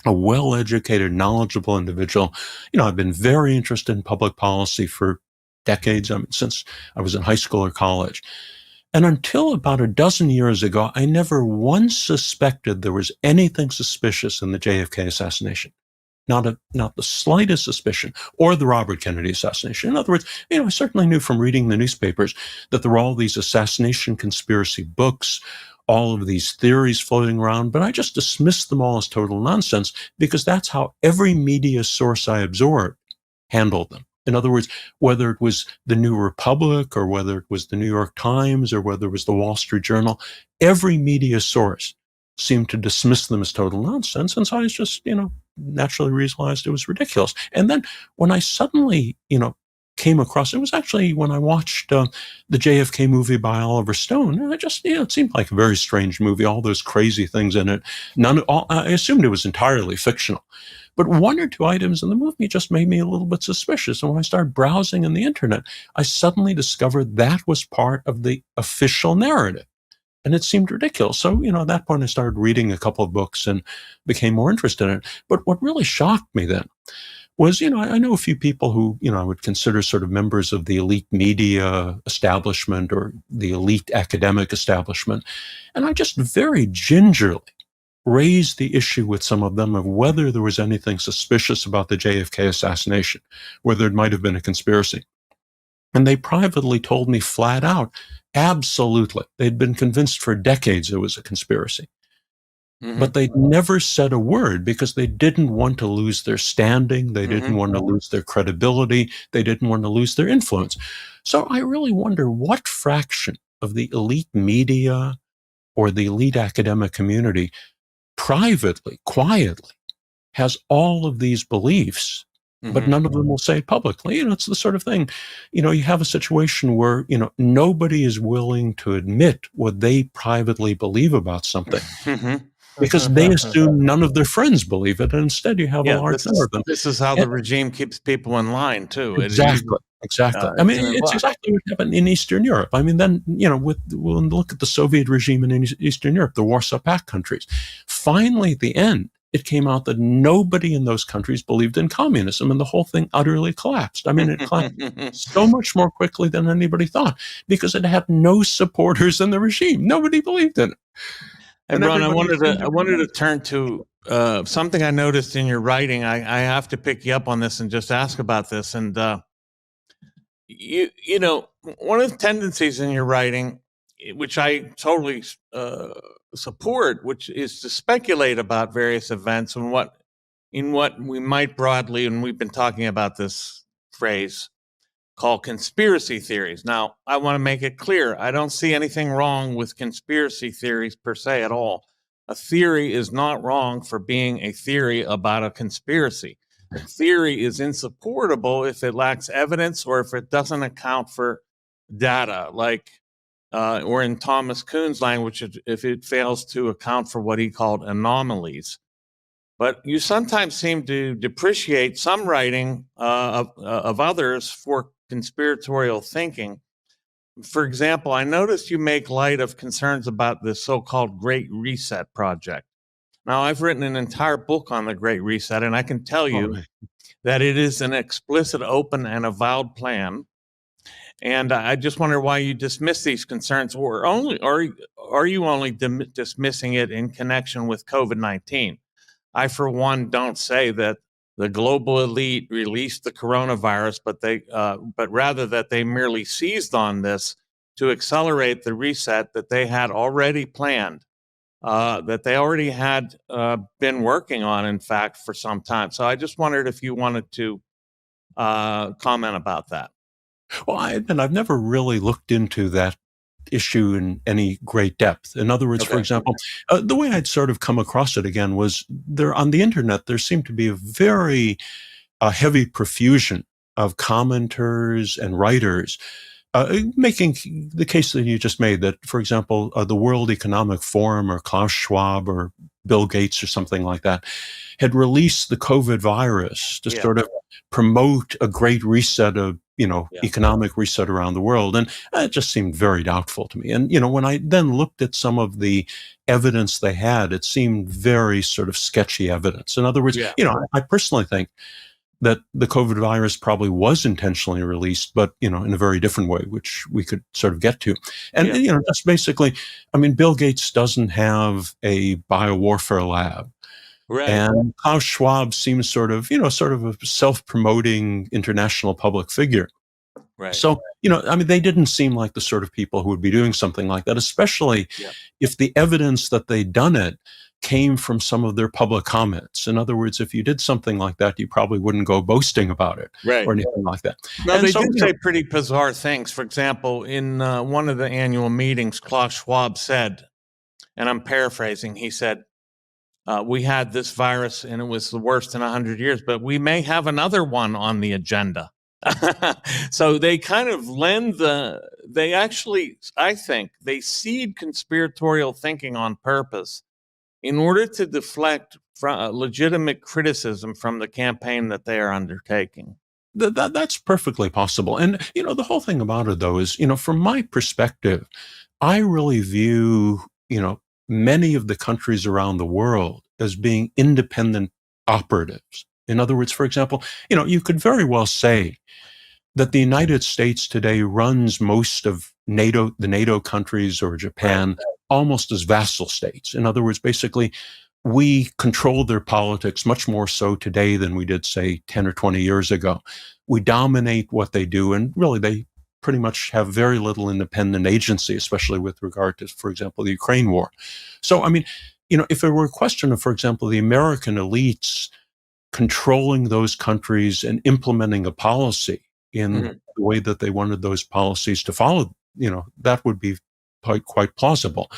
a well-educated, knowledgeable individual. I've been very interested in public policy for decades, since I was in high school or college. And until about a dozen years ago, I never once suspected there was anything suspicious in the JFK assassination. Not the slightest suspicion, or the Robert Kennedy assassination. In other words, I certainly knew from reading the newspapers that there were all these assassination conspiracy books, all of these theories floating around, but I just dismissed them all as total nonsense because that's how every media source I absorbed handled them. In other words, whether it was the New Republic or whether it was the New York Times or whether it was the Wall Street Journal, every media source seemed to dismiss them as total nonsense. And so I just, naturally realized it was ridiculous. And then when I suddenly, came across, it was actually when I watched the JFK movie by Oliver Stone. And I just, it seemed like a very strange movie, all those crazy things in it. I assumed it was entirely fictional. But one or two items in the movie just made me a little bit suspicious. And when I started browsing in the internet, I suddenly discovered that was part of the official narrative. And it seemed ridiculous. So, at that point, I started reading a couple of books and became more interested in it. But what really shocked me then was, I know a few people who, I would consider sort of members of the elite media establishment or the elite academic establishment. And I just very gingerly raised the issue with some of them of whether there was anything suspicious about the JFK assassination, whether it might have been a conspiracy. And they privately told me flat out, absolutely. They'd been convinced for decades it was a conspiracy. But they'd never said a word because they didn't want to lose their standing. They didn't want to lose their credibility. They didn't want to lose their influence. So I really wonder what fraction of the elite media or the elite academic community privately, quietly, has all of these beliefs, but none of them will say it publicly. It's the sort of thing, you have a situation where, nobody is willing to admit what they privately believe about something because they assume none of their friends believe it. And instead you have a large number of them. This is how the regime keeps people in line too. Exactly. I mean, it's exactly what happened in Eastern Europe. I mean, then, we'll look at the Soviet regime in Eastern Europe, the Warsaw Pact countries. Finally, at the end, it came out that nobody in those countries believed in communism, and the whole thing utterly collapsed. I mean, it collapsed so much more quickly than anybody thought because it had no supporters in the regime. Nobody believed in it. And Ron, I wanted to turn to something I noticed in your writing. I have to pick you up on this and just ask about this. And one of the tendencies in your writing, which I totally support, which is to speculate about various events and what we might broadly, and we've been talking about this phrase, call conspiracy theories. Now, I want to make it clear, I don't see anything wrong with conspiracy theories per se at all. A theory is not wrong for being a theory about a conspiracy. A theory is insupportable if it lacks evidence or if it doesn't account for data, or in Thomas Kuhn's language, if it fails to account for what he called anomalies. But you sometimes seem to depreciate some writing of others for conspiratorial thinking. For example, I noticed you make light of concerns about the so-called Great Reset project. Now, I've written an entire book on the Great Reset, and I can tell you that it is an explicit, open, and avowed plan. And I just wonder why you dismiss these concerns, or are you only dismissing it in connection with COVID-19? I, for one, don't say that the global elite released the coronavirus, but rather that they merely seized on this to accelerate the reset that they had already planned, that they already had been working on, in fact, for some time. So I just wondered if you wanted to comment about that. Well, I've never really looked into that issue in any great depth. In other words, for example, the way I'd sort of come across it again was there on the internet, there seemed to be a very heavy profusion of commenters and writers making the case that you just made that, for example, the World Economic Forum or Klaus Schwab or Bill Gates or something like that had released the COVID virus to sort of promote a great reset of, economic reset around the world. And it just seemed very doubtful to me. And, when I then looked at some of the evidence they had, it seemed very sort of sketchy evidence. In other words, I personally think that the COVID virus probably was intentionally released, but, in a very different way, which we could sort of get to. And, just basically, Bill Gates doesn't have a biowarfare lab. Right. And Klaus Schwab seems sort of a self-promoting international public figure. Right. So, they didn't seem like the sort of people who would be doing something like that, especially if the evidence that they'd done it came from some of their public comments. In other words, if you did something like that, you probably wouldn't go boasting about it or anything like that. No, they did say pretty bizarre things. For example, in one of the annual meetings, Klaus Schwab said, and I'm paraphrasing, he said, we had this virus and it was the worst in 100 years, but we may have another one on the agenda. So they kind of I think they seed conspiratorial thinking on purpose in order to deflect from legitimate criticism from the campaign that they are undertaking. That's perfectly possible. And, the whole thing about it, though, is, from my perspective, I really view, many of the countries around the world as being independent operatives. In other words, for example, you could very well say that the United States today runs most of the NATO countries or Japan almost as vassal states. In other words, basically, we control their politics much more so today than we did, say, 10 or 20 years ago. We dominate what they do, and really they pretty much have very little independent agency, especially with regard to, for example, the Ukraine war. So, if it were a question of, for example, the American elites controlling those countries and implementing a policy in the way that they wanted those policies to follow, that would be quite plausible.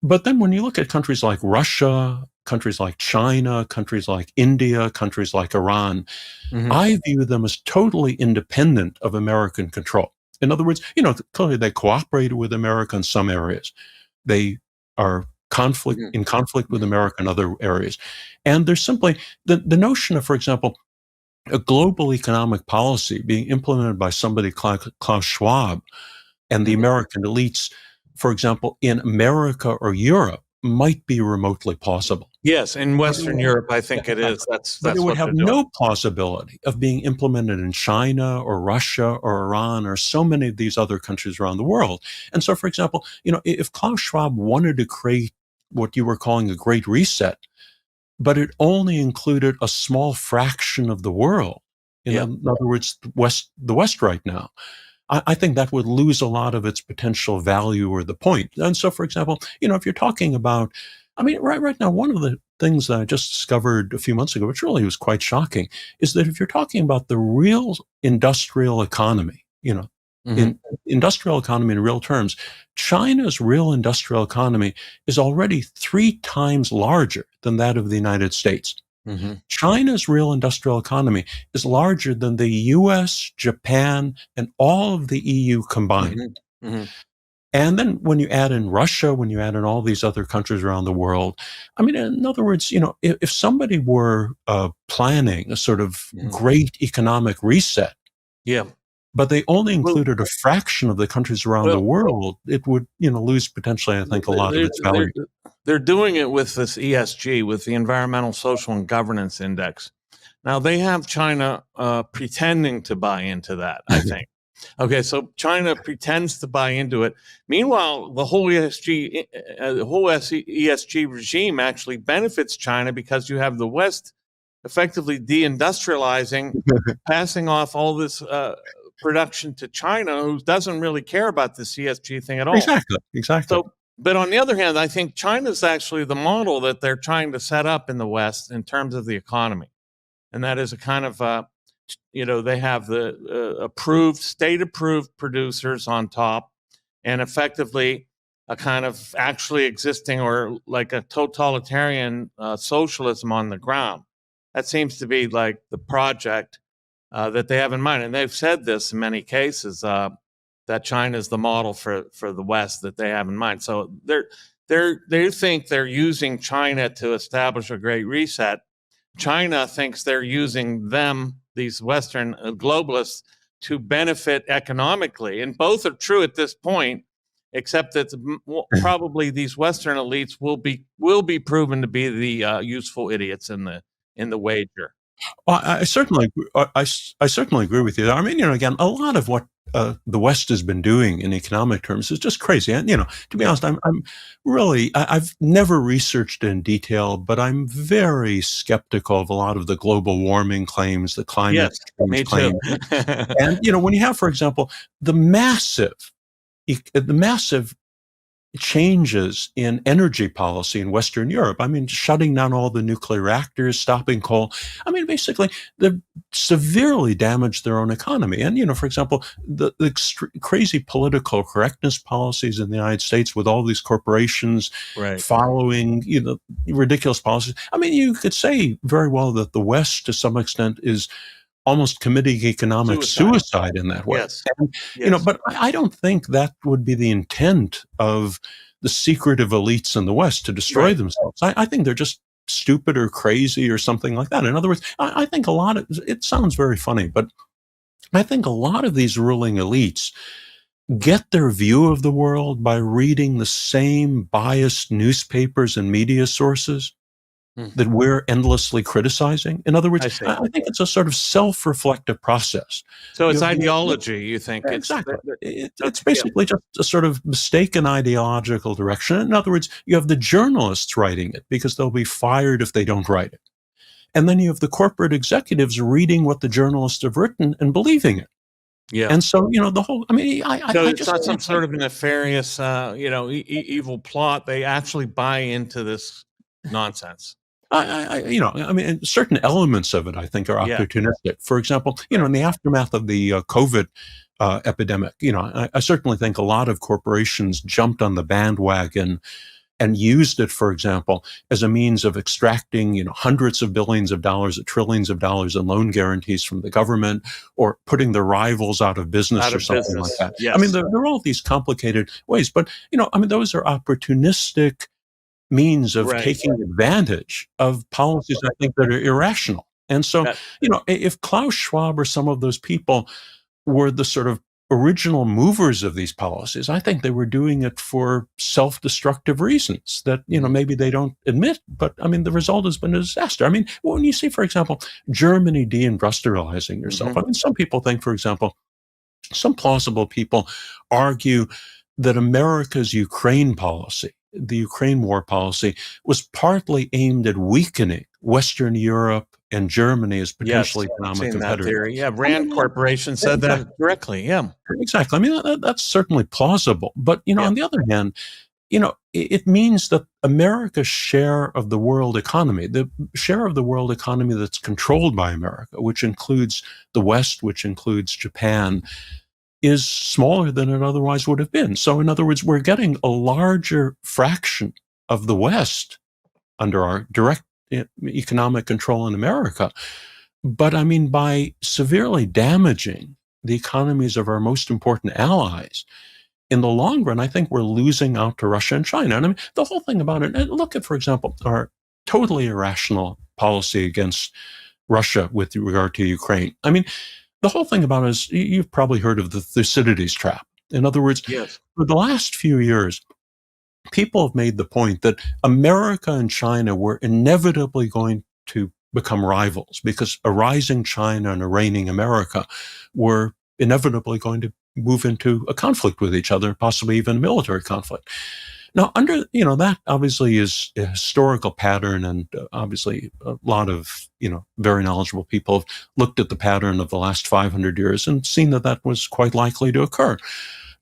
But then when you look at countries like Russia, countries like China, countries like India, countries like Iran, I view them as totally independent of American control. In other words, clearly they cooperated with America in some areas. They are in conflict with America in other areas. And there's simply the notion of, for example, a global economic policy being implemented by somebody like Klaus Schwab and the American elites, for example, in America or Europe, might be remotely plausible. Yes, in Western Europe, I think it is. But it would have no plausibility of being implemented in China or Russia or Iran or so many of these other countries around the world. And so, for example, if Klaus Schwab wanted to create what you were calling a great reset, but it only included a small fraction of the world, in other words, the West right now, I think that would lose a lot of its potential value or the point. And so, for example, if you're talking about, right now, one of the things that I just discovered a few months ago, which really was quite shocking, is that if you're talking about the real industrial economy, in industrial economy in real terms, China's real industrial economy is already 3 times larger than that of the United States. China's real industrial economy is larger than the US, Japan, and all of the EU combined. And then when you add in Russia, when you add in all these other countries around the world, in other words, if somebody were planning a sort of great economic reset, but they only included a fraction of the countries around the world, it would, lose potentially, I think, a lot of its value. They're doing it with this ESG, with the Environmental, Social, and Governance Index. Now, they have China pretending to buy into that, I think. Okay, so China pretends to buy into it. Meanwhile, the whole ESG regime actually benefits China because you have the West effectively deindustrializing, passing off all this production to China, who doesn't really care about the CSG thing at all. Exactly. So, but on the other hand, I think China's actually the model that they're trying to set up in the West in terms of the economy. And that is a kind of, they have the state-approved producers on top, and effectively a kind of actually existing or like a totalitarian socialism on the ground. That seems to be like the project that they have in mind. And they've said this in many cases, that China is the model for the West that they have in mind. So they think they're using China to establish a great reset. China thinks they're using them, these Western globalists, to benefit economically. And both are true at this point, except that probably these Western elites will be proven to be the useful idiots in the wager. Well, I certainly agree with you. I mean, again, a lot of what the West has been doing in economic terms is just crazy. And, to be honest, I've never researched in detail, but I'm very skeptical of a lot of the global warming claims, the climate change claims. And, when you have, for example, the massive changes in energy policy in Western Europe. I mean, shutting down all the nuclear reactors, stopping coal. I mean, basically, they've severely damaged their own economy. And, for example, the crazy political correctness policies in the United States with all these corporations following, ridiculous policies. I mean, you could say very well that the West, to some extent, is almost committing economic suicide in that way. Yes. And, but I don't think that would be the intent of the secretive elites in the West to destroy themselves. I think they're just stupid or crazy or something like that. In other words, I think it sounds very funny, but I think a lot of these ruling elites get their view of the world by reading the same biased newspapers and media sources that we're endlessly criticizing. In other words, I think it's a sort of self-reflective process. So it's ideology, you think? Exactly. It's basically just a sort of mistaken ideological direction. In other words, you have the journalists writing it because they'll be fired if they don't write it. And then you have the corporate executives reading what the journalists have written and believing it. Yeah. And so, the whole, I mean, so it's not some sort of nefarious, evil plot. They actually buy into this nonsense. I mean, certain elements of it, I think, are opportunistic. For example, in the aftermath of the COVID epidemic, I certainly think a lot of corporations jumped on the bandwagon and used it, for example, as a means of extracting, hundreds of billions of dollars, trillions of dollars in loan guarantees from the government, or putting their rivals out of business or something like that. Yes. I mean, there are all these complicated ways, but, those are opportunistic means of taking advantage of policies, I think, that are irrational. And so, if Klaus Schwab or some of those people were the sort of original movers of these policies, I think they were doing it for self-destructive reasons that, maybe they don't admit. But, I mean, the result has been a disaster. I mean, when you see, for example, Germany deindustrializing yourself, I mean, some people think, for example, some plausible people argue that America's Ukraine policy, the Ukraine war policy, was partly aimed at weakening Western Europe and Germany as potentially economic competitors. Yeah, Rand Corporation said that directly. Yeah, exactly. I mean, that's certainly plausible. But, on the other hand, it means that America's share of the world economy, the share of the world economy that's controlled by America, which includes the West, which includes Japan, is smaller than it otherwise would have been. So in other words, we're getting a larger fraction of the West under our direct economic control in America. But I mean, by severely damaging the economies of our most important allies, in the long run, I think we're losing out to Russia and China. And I mean, the whole thing about it, look at, for example, our totally irrational policy against Russia with regard to Ukraine. I mean, the whole thing about it is, you've probably heard of the Thucydides trap. In other words, for the last few years, people have made the point that America and China were inevitably going to become rivals because a rising China and a reigning America were inevitably going to move into a conflict with each other, possibly even a military conflict. Now, that obviously is a historical pattern, and obviously a lot of, very knowledgeable people have looked at the pattern of the last 500 years and seen that that was quite likely to occur.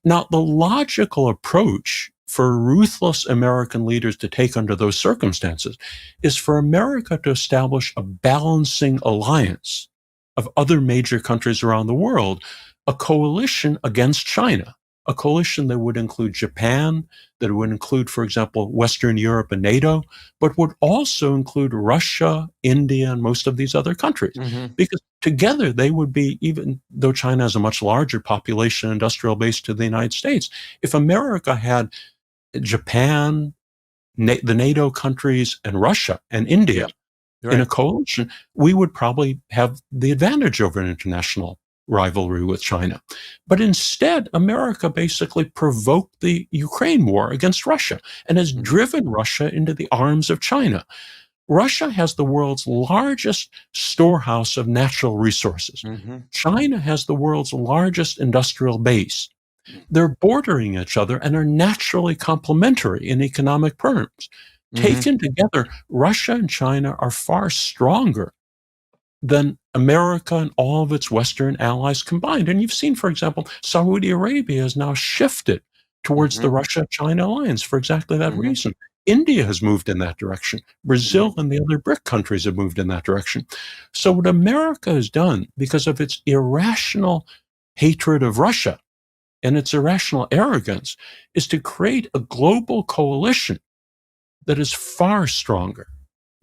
Now, the logical approach for ruthless American leaders to take under those circumstances is for America to establish a balancing alliance of other major countries around the world, a coalition against China, a coalition that would include Japan, that would include, for example, Western Europe and NATO, but would also include Russia, India, and most of these other countries. Mm-hmm. Because together they would be, even though China has a much larger population industrial base to the United States, if America had Japan, the NATO countries, and Russia and India in a coalition, we would probably have the advantage over an international rivalry with China. But instead, America basically provoked the Ukraine war against Russia and has driven Russia into the arms of China. Russia has the world's largest storehouse of natural resources. Mm-hmm. China has the world's largest industrial base. They're bordering each other and are naturally complementary in economic terms. Mm-hmm. Taken together, Russia and China are far stronger than America and all of its Western allies combined. And you've seen, for example, Saudi Arabia has now shifted towards the Russia-China alliance for exactly that reason. India has moved in that direction. Brazil and the other BRIC countries have moved in that direction. So what America has done, because of its irrational hatred of Russia and its irrational arrogance, is to create a global coalition that is far stronger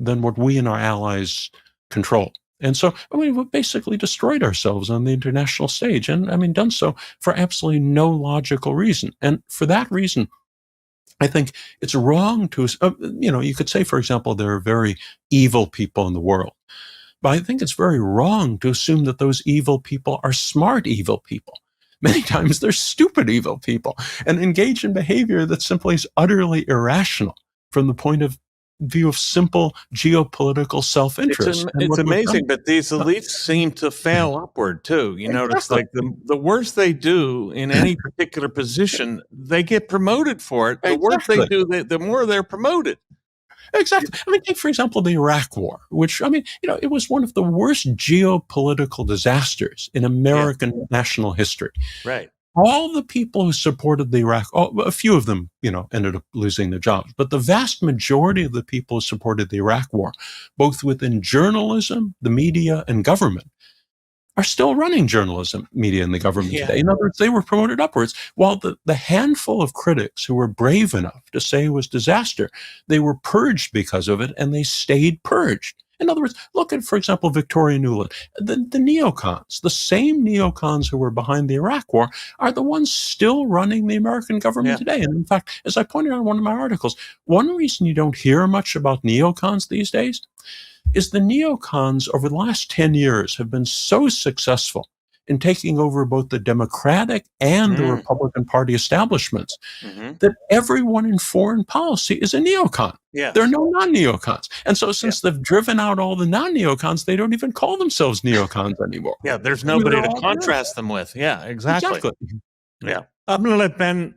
than what we and our allies control. And so, we've basically destroyed ourselves on the international stage, and done so for absolutely no logical reason. And for that reason, I think it's wrong to, you could say, for example, there are very evil people in the world. But I think it's very wrong to assume that those evil people are smart evil people. Many times they're stupid evil people and engage in behavior that simply is utterly irrational from the point of view of simple geopolitical self-interest. It's amazing, but these elites seem to fail upward too. You notice, like the worse they do in any particular position, they get promoted for it. The worse they do, the more they're promoted. Exactly. Take, for example, the Iraq War, which, it was one of the worst geopolitical disasters in American national history. Right. All the people who supported the Iraq, a few of them, ended up losing their jobs, but the vast majority of the people who supported the Iraq War, both within journalism, the media, and government, are still running journalism, media, and the government today. In other words, they were promoted upwards, while the handful of critics who were brave enough to say it was disaster, they were purged because of it, and they stayed purged. In other words, look at, for example, Victoria Nuland. The neocons, the same neocons who were behind the Iraq War, are the ones still running the American government today. And in fact, as I pointed out in one of my articles, one reason you don't hear much about neocons these days is the neocons over the last 10 years have been so successful in taking over both the Democratic and the Republican Party establishments that everyone in foreign policy is a neocon. There are no non-neocons. And so since they've driven out all the non-neocons, they don't even call themselves neocons anymore. There's nobody to contrast them with. Exactly. Yeah. I'm going to let Ben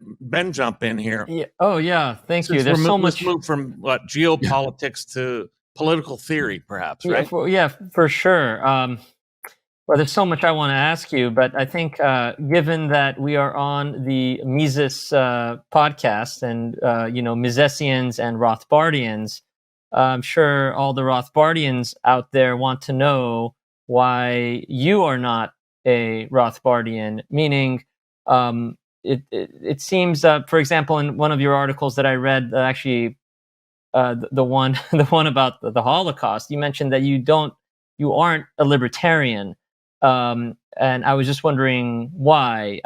jump in here. Thank you. There's so much. Let's move from geopolitics to political theory, perhaps, right? For sure. Well, there's so much I want to ask you, but I think given that we are on the Mises podcast and, Misesians and Rothbardians, I'm sure all the Rothbardians out there want to know why you are not a Rothbardian, meaning it seems, for example, in one of your articles that I read, the one about the Holocaust, you mentioned that you aren't a libertarian. And I was just wondering why.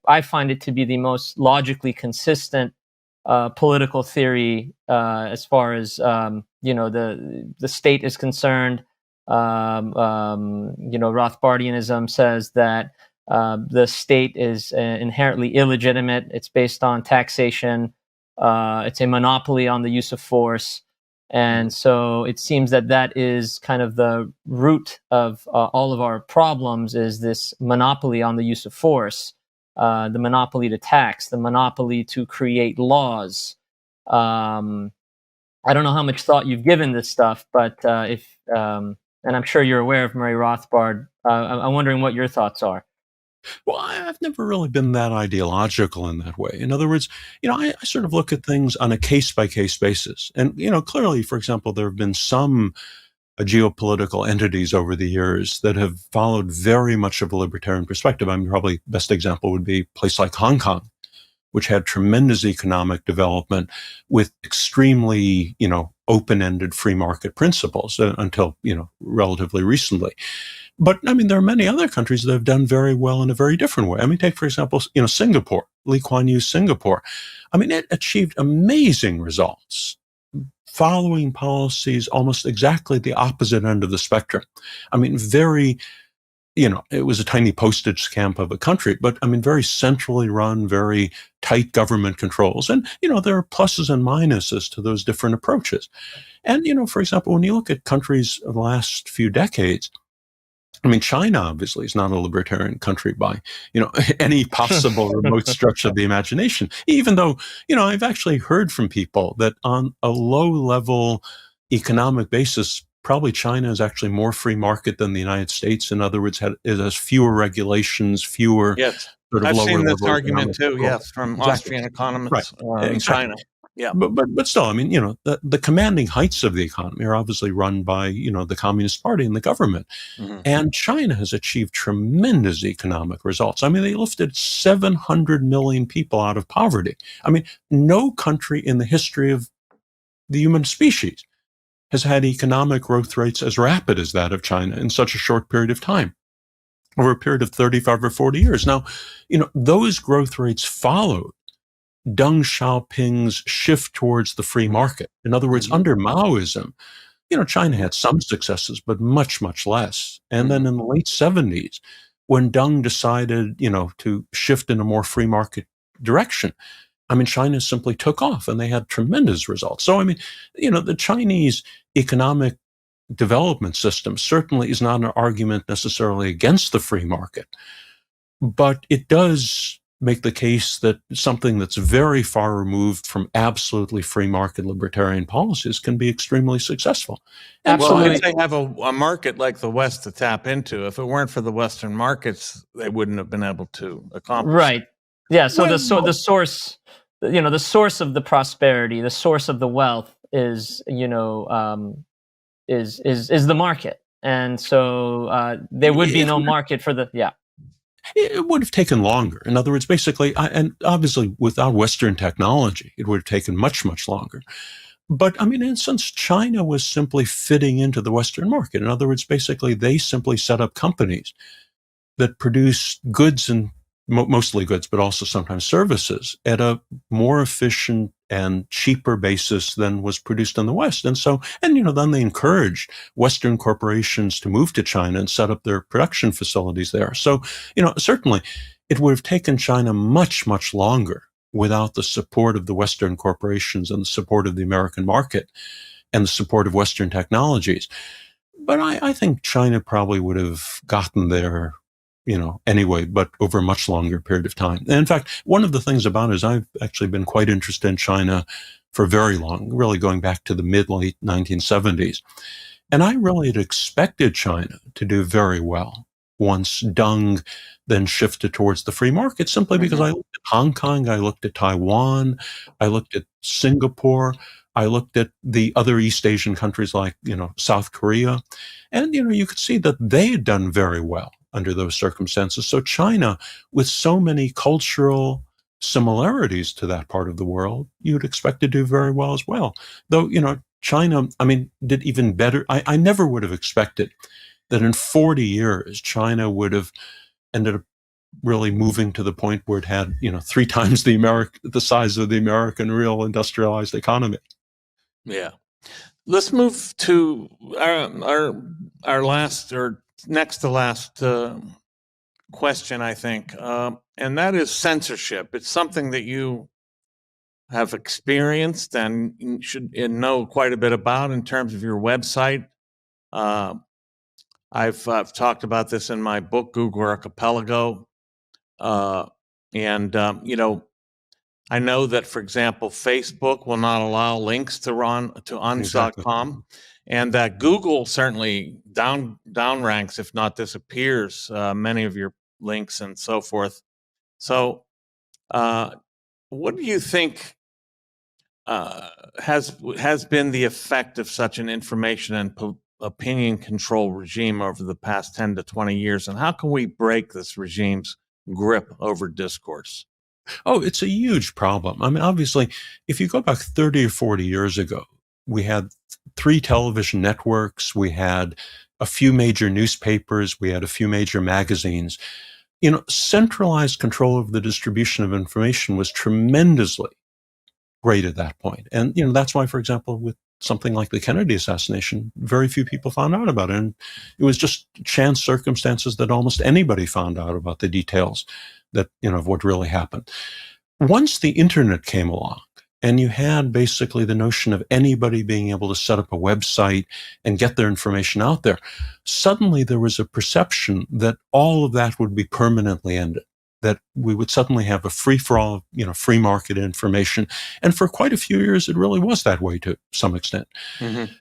I find it to be the most logically consistent political theory as far as the state is concerned. Rothbardianism says that the state is inherently illegitimate. It's based on taxation. It's a monopoly on the use of force. And so it seems that is kind of the root of all of our problems, is this monopoly on the use of force, the monopoly to tax, the monopoly to create laws. I don't know how much thought you've given this stuff, but and I'm sure you're aware of Murray Rothbard. I'm wondering what your thoughts are. Well, I've never really been that ideological in that way. In other words, I sort of look at things on a case-by-case basis. And, clearly, for example, there have been some geopolitical entities over the years that have followed very much of a libertarian perspective. I mean, probably best example would be a place like Hong Kong, which had tremendous economic development with extremely, open-ended free market principles until, relatively recently. But I mean, there are many other countries that have done very well in a very different way. I mean, take, for example, Singapore, Lee Kuan Yew's Singapore. I mean, it achieved amazing results following policies almost exactly the opposite end of the spectrum. I mean, it was a tiny postage stamp of a country, but I mean, very centrally run, very tight government controls. And, there are pluses and minuses to those different approaches. And, for example, when you look at countries of the last few decades, I mean, China obviously is not a libertarian country by, any possible remote stretch of the imagination, even though, I've actually heard from people that on a low level economic basis, probably China is actually more free market than the United States. In other words, it has fewer regulations, fewer Yes. sort of I've lower seen this level argument too, economic yes, from Exactly. Austrian economists Right. in Exactly. China. Yeah. But still, I mean, the commanding heights of the economy are obviously run by, the Communist Party and the government. Mhm. And China has achieved tremendous economic results. I mean, they lifted 700 million people out of poverty. I mean, no country in the history of the human species has had economic growth rates as rapid as that of China in such a short period of time, over a period of 35 or 40 years. Now, those growth rates followed Deng Xiaoping's shift towards the free market. In other words, under Maoism, China had some successes, but much, much less. And then in the late 70s, when Deng decided, to shift in a more free market direction, I mean, China simply took off and they had tremendous results. So, I mean, the Chinese economic development system certainly is not an argument necessarily against the free market, but it does make the case that something that's very far removed from absolutely free market libertarian policies can be extremely successful. Absolutely. Well, if they have a market like the West to tap into, if it weren't for the Western markets, they wouldn't have been able to accomplish. Right. Yeah. So Well, the source, the source of the prosperity, the source of the wealth is, is the market, and so there would be no market for the it would have taken longer. In other words, basically, and obviously without Western technology, it would have taken much, much longer. But I mean, in a sense, China was simply fitting into the Western market. In other words, basically, they simply set up companies that produce goods and mostly goods, but also sometimes services at a more efficient and cheaper basis than was produced in the West. And so, then they encouraged Western corporations to move to China and set up their production facilities there. So, certainly it would have taken China much, much longer without the support of the Western corporations and the support of the American market and the support of Western technologies. But I think China probably would have gotten there anyway, but over a much longer period of time. And in fact, one of the things about it is I've actually been quite interested in China for very long, really going back to the mid-late 1970s. And I really had expected China to do very well once Deng then shifted towards the free market, simply because I looked at Hong Kong, I looked at Taiwan, I looked at Singapore, I looked at the other East Asian countries like, South Korea. And, you could see that they had done very well under those circumstances. So China, with so many cultural similarities to that part of the world, you'd expect to do very well as well. Though, China, I mean, did even better. I never would have expected that in 40 years, China would have ended up really moving to the point where it had, 3 times the size of the American real industrialized economy. Yeah. Let's move to our last or next to last question, I think, and that is censorship. It's something that you have experienced and should know quite a bit about in terms of your website. I've talked about this in my book, Google Archipelago, and I know that, for example, Facebook will not allow links to Unz.com, and that Google certainly downranks, if not disappears, many of your links and so forth. So, what do you think has been the effect of such an information and opinion control regime over the past 10 to 20 years, and how can we break this regime's grip over discourse? Oh, it's a huge problem. I mean, obviously, if you go back 30 or 40 years ago, we had 3 television networks, we had a few major newspapers, we had a few major magazines. Centralized control of the distribution of information was tremendously great at that point. And, that's why, for example, with something like the Kennedy assassination, very few people found out about it. And it was just chance circumstances that almost anybody found out about the details that, of what really happened. Once the internet came along, and you had basically the notion of anybody being able to set up a website and get their information out there, suddenly there was a perception that all of that would be permanently ended, that we would suddenly have a free-for-all, free market information. And for quite a few years, it really was that way to some extent. Mm-hmm.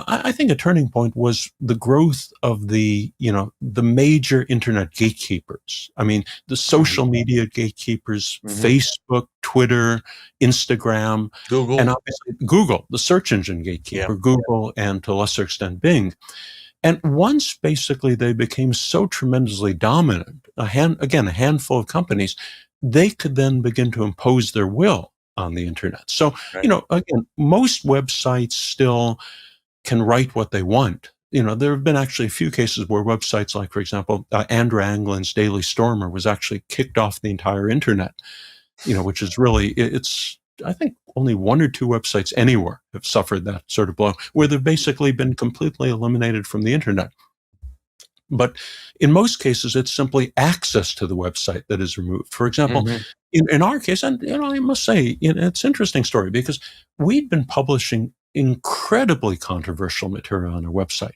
I think a turning point was the growth of the major internet gatekeepers. I mean, the social media gatekeepers, Facebook, Twitter, Instagram, Google, and obviously Google, the search engine gatekeeper, Google, and to a lesser extent, Bing. And once basically they became so tremendously dominant, a handful of companies, they could then begin to impose their will on the internet. So, again, most websites still can write what they want. There have been actually a few cases where websites like, for example, Andrew Anglin's Daily Stormer was actually kicked off the entire internet, which is really, it's, I think only 1 or 2 websites anywhere have suffered that sort of blow, where they've basically been completely eliminated from the internet. But in most cases, it's simply access to the website that is removed. For example, in our case, and I must say, it's an interesting story because we'd been publishing incredibly controversial material on our website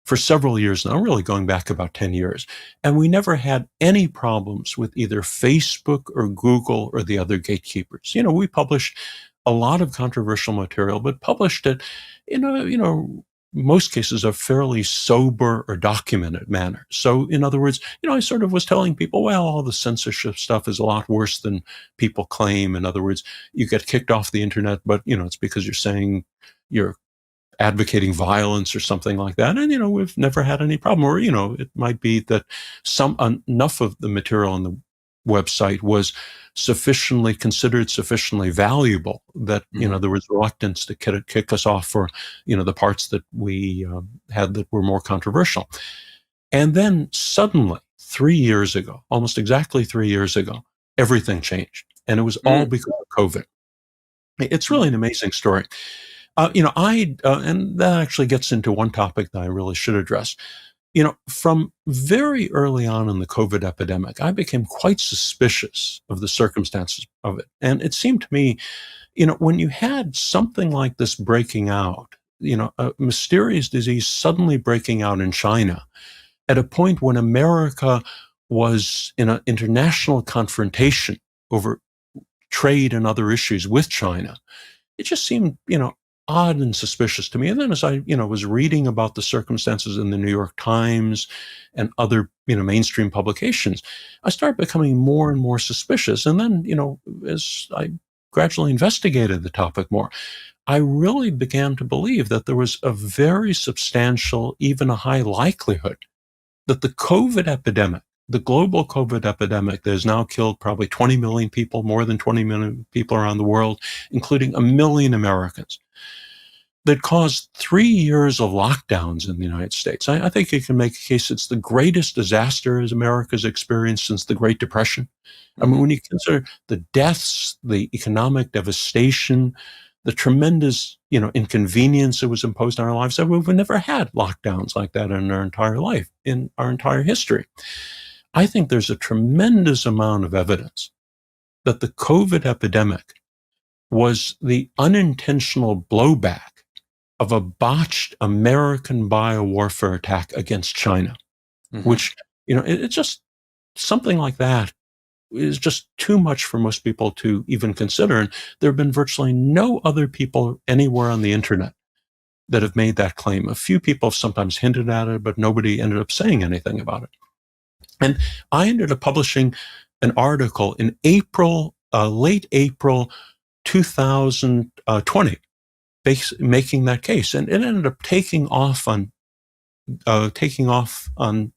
for several years now, really going back about 10 years. And we never had any problems with either Facebook or Google or the other gatekeepers. We published a lot of controversial material, but published it in most cases a fairly sober or documented manner. So in other words, I sort of was telling people, well, all the censorship stuff is a lot worse than people claim. In other words, you get kicked off the internet, but it's because you're saying you're advocating violence or something like that. And, we've never had any problem. Or, it might be that enough of the material on the website was considered sufficiently valuable that, there was reluctance to kick us off for, the parts that we had that were more controversial. And then suddenly, 3 years ago, almost exactly 3 years ago, everything changed. And it was all because of COVID. It's really an amazing story. And that actually gets into one topic that I really should address. From very early on in the COVID epidemic, I became quite suspicious of the circumstances of it. And it seemed to me, when you had something like this breaking out, a mysterious disease suddenly breaking out in China at a point when America was in an international confrontation over trade and other issues with China, it just seemed, odd and suspicious to me. And then as I, was reading about the circumstances in the New York Times and other, mainstream publications, I started becoming more and more suspicious. And then, as I gradually investigated the topic more, I really began to believe that there was a very substantial, even a high likelihood that the COVID epidemic, the global COVID epidemic that has now killed probably 20 million people, more than 20 million people around the world, including 1 million Americans, that caused 3 years of lockdowns in the United States. I think you can make a case it's the greatest disaster as America's experienced since the Great Depression. I mean, when you consider the deaths, the economic devastation, the tremendous, inconvenience that was imposed on our lives, we've never had lockdowns like that in our entire life, in our entire history. I think there's a tremendous amount of evidence that the COVID epidemic was the unintentional blowback of a botched American biowarfare attack against China, which, it's just something like that is just too much for most people to even consider. And there have been virtually no other people anywhere on the internet that have made that claim. A few people have sometimes hinted at it, but nobody ended up saying anything about it. And I ended up publishing an article in late April 2020, making that case. And it ended up taking off on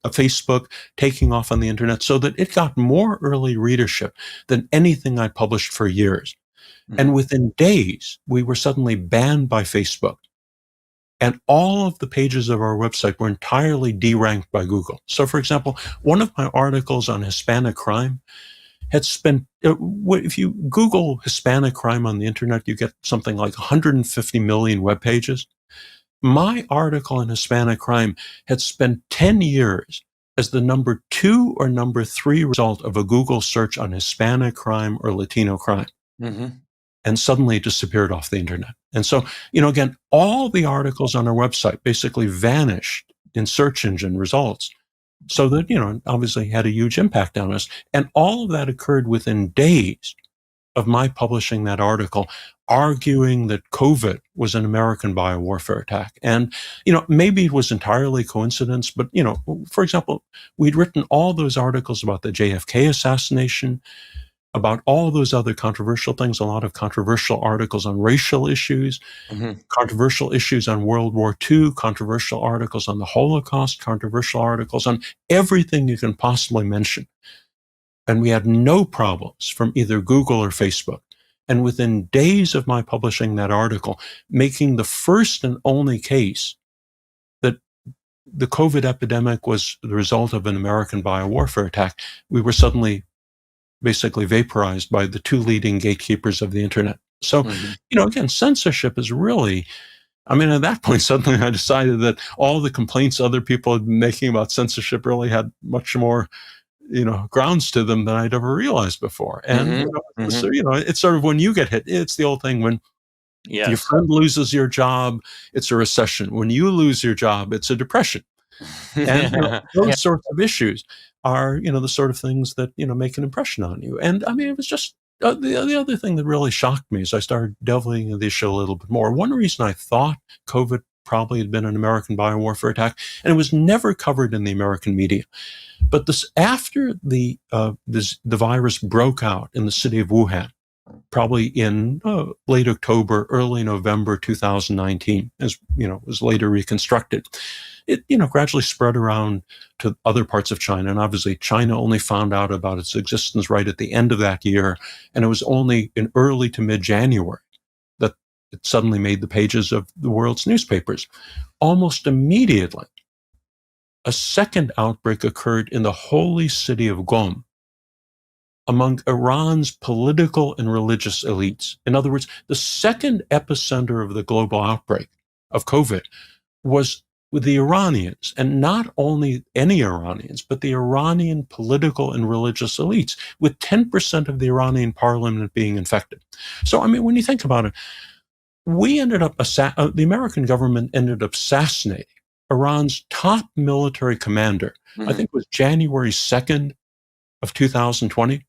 Facebook, taking off on the internet, so that it got more early readership than anything I published for years. Mm-hmm. And within days, we were suddenly banned by Facebook. And all of the pages of our website were entirely deranked by Google. So, for example, one of my articles on Hispanic crime had spent, if you Google Hispanic crime on the internet, you get something like 150 million web pages. My article on Hispanic crime had spent 10 years as the number 2 or number 3 result of a Google search on Hispanic crime or Latino crime. Mm-hmm. And suddenly it disappeared off the internet. And so, again, all the articles on our website basically vanished in search engine results. So that, obviously had a huge impact on us. And all of that occurred within days of my publishing that article, arguing that COVID was an American biowarfare attack. And, maybe it was entirely coincidence, but, for example, we'd written all those articles about the JFK assassination, about all those other controversial things, a lot of controversial articles on racial issues, mm-hmm. controversial issues on World War II, controversial articles on the Holocaust, controversial articles on everything you can possibly mention. And we had no problems from either Google or Facebook. And within days of my publishing that article, making the first and only case that the COVID epidemic was the result of an American biowarfare attack, we were suddenly basically vaporized by the 2 leading gatekeepers of the internet. So, mm-hmm. Again, censorship is really, at that point, suddenly I decided that all the complaints other people had been making about censorship really had much more, grounds to them than I'd ever realized before. And, mm-hmm. So, it's sort of when you get hit, it's the old thing when your friend loses your job, it's a recession. When you lose your job, it's a depression. And those sorts of issues are, the sort of things that, make an impression on you. And it was just the other thing that really shocked me as I started delving into the issue a little bit more. One reason I thought COVID probably had been an American biowarfare attack, and it was never covered in the American media. But after the virus broke out in the city of Wuhan, probably in late October, early November 2019, as was later reconstructed. It gradually spread around to other parts of China, and obviously China only found out about its existence right at the end of that year, and it was only in early to mid-January that it suddenly made the pages of the world's newspapers. Almost immediately, a second outbreak occurred in the holy city of Qom, among Iran's political and religious elites. In other words, the second epicenter of the global outbreak of COVID was with the Iranians, and not only any Iranians, but the Iranian political and religious elites, with 10% of the Iranian parliament being infected. So, when you think about it, we ended up, the American government ended up assassinating Iran's top military commander. Mm-hmm. I think it was January 2nd of 2020.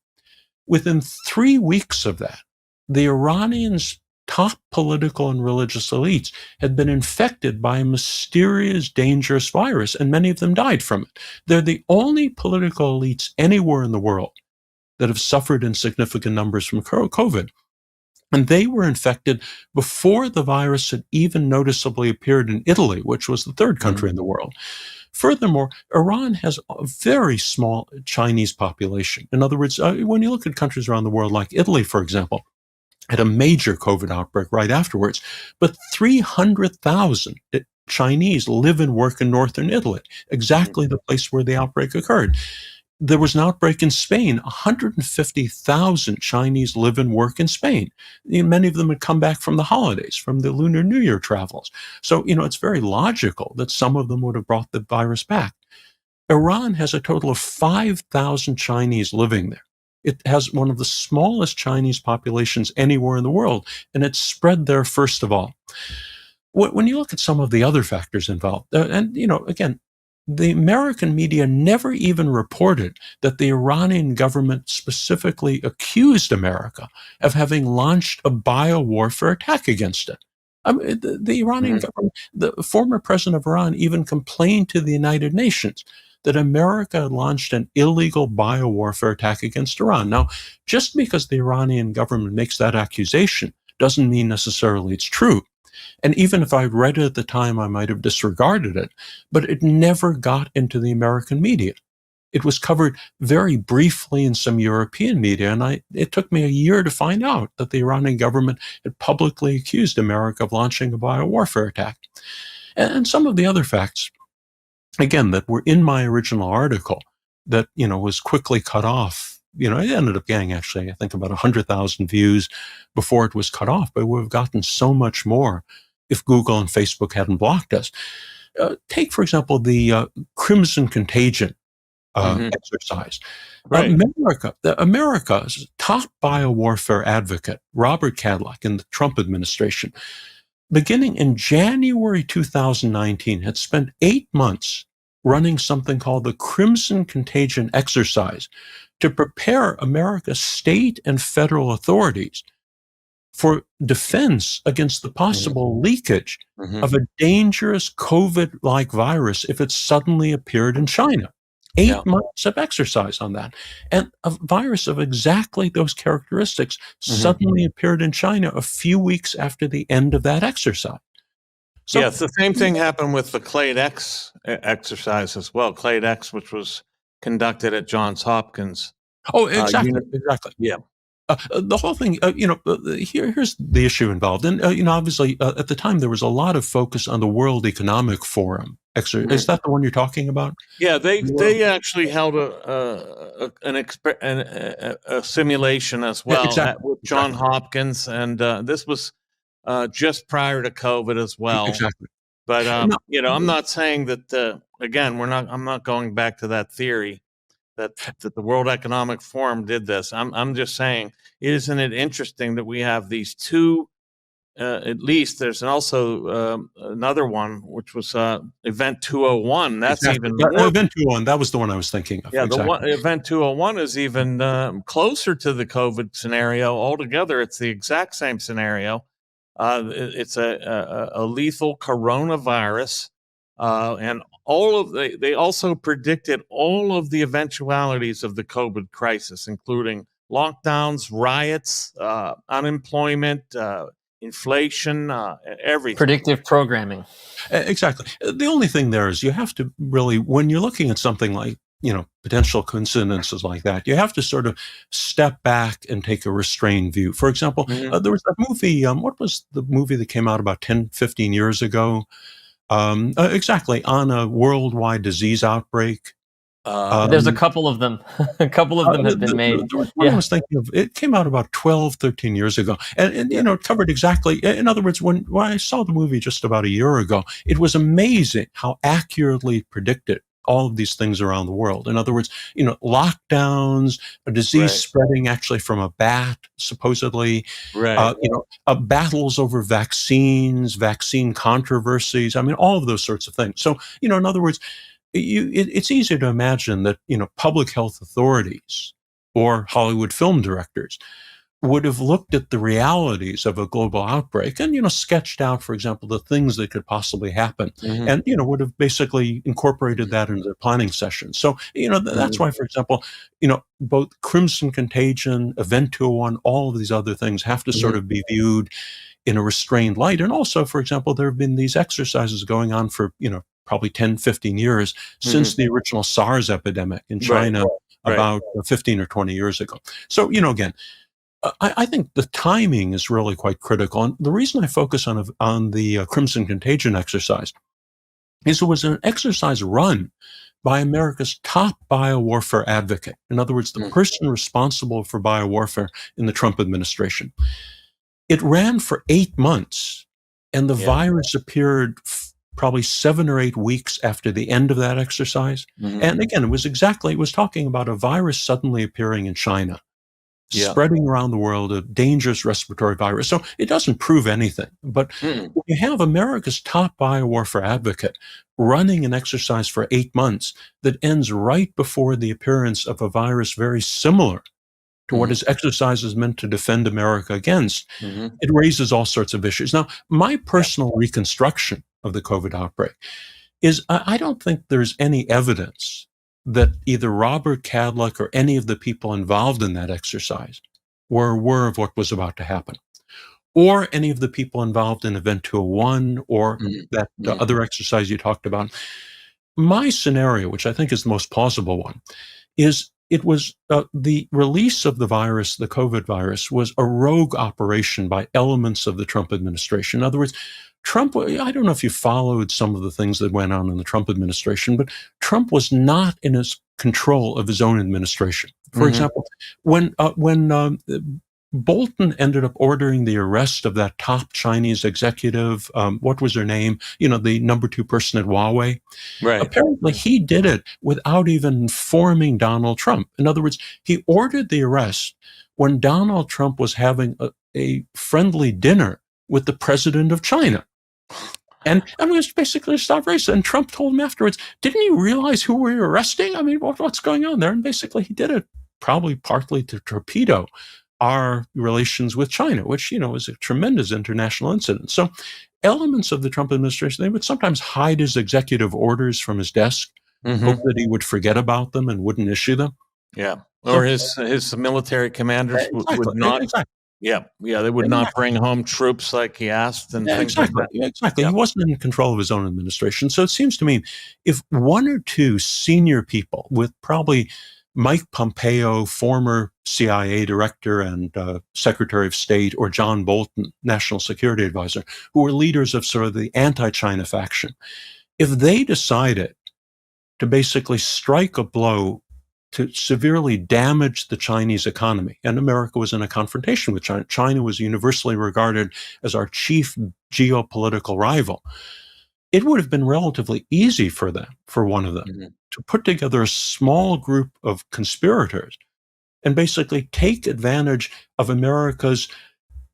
Within 3 weeks of that, the Iranians' top political and religious elites had been infected by a mysterious, dangerous virus, and many of them died from it. They're the only political elites anywhere in the world that have suffered in significant numbers from COVID. And they were infected before the virus had even noticeably appeared in Italy, which was the third country in the world. Furthermore, Iran has a very small Chinese population. In other words, when you look at countries around the world, like Italy, for example, had a major COVID outbreak right afterwards, but 300,000 Chinese live and work in northern Italy, exactly the place where the outbreak occurred. There was an outbreak in Spain. 150,000 Chinese live and work in Spain. Many of them had come back from the holidays, from the Lunar New Year travels. So, it's very logical that some of them would have brought the virus back. Iran has a total of 5,000 Chinese living there. It has one of the smallest Chinese populations anywhere in the world, and it's spread there first of all. When you look at some of the other factors involved, and, again, the American media never even reported that the Iranian government specifically accused America of having launched a biowarfare attack against it. I mean, the Iranian government, the former president of Iran even complained to the United Nations that America had launched an illegal biowarfare attack against Iran. Now, just because the Iranian government makes that accusation doesn't mean necessarily it's true. And even if I'd read it at the time, I might have disregarded it, but it never got into the American media. It was covered very briefly in some European media, and it took me a year to find out that the Iranian government had publicly accused America of launching a biowarfare attack. And some of the other facts, again, that were in my original article that, was quickly cut off. It ended up getting, actually, I think about 100,000 views before it was cut off, but we would have gotten so much more if Google and Facebook hadn't blocked us. Take, for example, the Crimson Contagion exercise. Right. America's top biowarfare advocate, Robert Cadillac, in the Trump administration, beginning in January 2019, had spent 8 months running something called the Crimson Contagion exercise to prepare America's state and federal authorities for defense against the possible leakage of a dangerous COVID-like virus if it suddenly appeared in China. 8 months of exercise on that. And a virus of exactly those characteristics suddenly appeared in China a few weeks after the end of that exercise. So, it's the same thing happened with the Clade X exercise as well. Clade X, which was conducted at Johns Hopkins. Oh, exactly. Exactly. Yeah. The whole thing, here's the issue involved. And, obviously, at the time, there was a lot of focus on the World Economic Forum. Is that the one you're talking about? Yeah, they actually held a simulation as well with John Hopkins. And this was just prior to COVID as well. Exactly. But, I'm not saying that, again, I'm not going back to that theory that the World Economic Forum did this. I'm just saying, isn't it interesting that we have these two, at least there's also another one, which was Event 201. That's even more. Event 201, that was the one I was thinking of. Yeah, Event 201 is even closer to the COVID scenario altogether. It's the exact same scenario. It's a lethal coronavirus, and they also predicted all of the eventualities of the COVID crisis, including lockdowns, riots, unemployment, inflation, everything. Predictive programming. Exactly. The only thing there is you have to really, when you're looking at something like, potential coincidences like that, you have to sort of step back and take a restrained view. For example, there was that movie, what was the movie that came out about 10, 15 years ago? Exactly, on a worldwide disease outbreak. There's a couple of them. A couple of them have been made. I was thinking of, it came out about 12, 13 years ago. And it covered exactly, in other words, when I saw the movie just about a year ago, it was amazing how accurately predicted all of these things around the world. In other words, lockdowns, a disease spreading actually from a bat, supposedly, battles over vaccines, vaccine controversies. I mean, all of those sorts of things. So, in other words, it's easy to imagine that, public health authorities or Hollywood film directors would have looked at the realities of a global outbreak and, sketched out, for example, the things that could possibly happen and, would have basically incorporated that into their planning sessions. So, that's why, for example, both Crimson Contagion, Event 201, all of these other things have to sort of be viewed in a restrained light. And also, for example, there have been these exercises going on for, probably 10, 15 years since the original SARS epidemic in China about 15 or 20 years ago. So, again, I think the timing is really quite critical. And the reason I focus on the Crimson Contagion exercise is it was an exercise run by America's top biowarfare advocate. In other words, the person responsible for biowarfare in the Trump administration. It ran for 8 months, and the virus appeared probably 7 or 8 weeks after the end of that exercise. And again, it was talking about a virus suddenly appearing in China. Yeah. spreading around the world, a dangerous respiratory virus. So it doesn't prove anything. But when you have America's top biowarfare advocate running an exercise for 8 months that ends right before the appearance of a virus very similar to what his exercise is meant to defend America against, it raises all sorts of issues. Now, my personal reconstruction of the COVID outbreak is I don't think there's any evidence that either Robert Cadlick or any of the people involved in that exercise were aware of what was about to happen, or any of the people involved in Event 201 or that other exercise you talked about. My scenario, which I think is the most plausible one, is it was the release of the virus, the COVID virus, was a rogue operation by elements of the Trump administration. In other words, Trump, I don't know if you followed some of the things that went on in the Trump administration, but Trump was not in his control of his own administration. For example, when Bolton ended up ordering the arrest of that top Chinese executive, what was her name? The number 2 person at Huawei. Right. Apparently, he did it without even informing Donald Trump. In other words, he ordered the arrest when Donald Trump was having a friendly dinner with the president of China. And it was basically a stop race. And Trump told him afterwards, didn't you realize who we were arresting? I mean, what's going on there? And basically, he did it probably partly to torpedo our relations with China, which, is a tremendous international incident. So elements of the Trump administration, they would sometimes hide his executive orders from his desk, hope that he would forget about them and wouldn't issue them. Yeah. Or his military commanders would not. Exactly. Yeah. They would not bring home troops like he asked and things like that. Exactly. Yeah. He wasn't in control of his own administration. So it seems to me if one or two senior people with probably Mike Pompeo, former CIA director and Secretary of State, or John Bolton, national security advisor, who were leaders of sort of the anti-China faction, if they decided to basically strike a blow to severely damage the Chinese economy, and America was in a confrontation with China. China was universally regarded as our chief geopolitical rival. It would have been relatively easy for one of them, to put together a small group of conspirators and basically take advantage of America's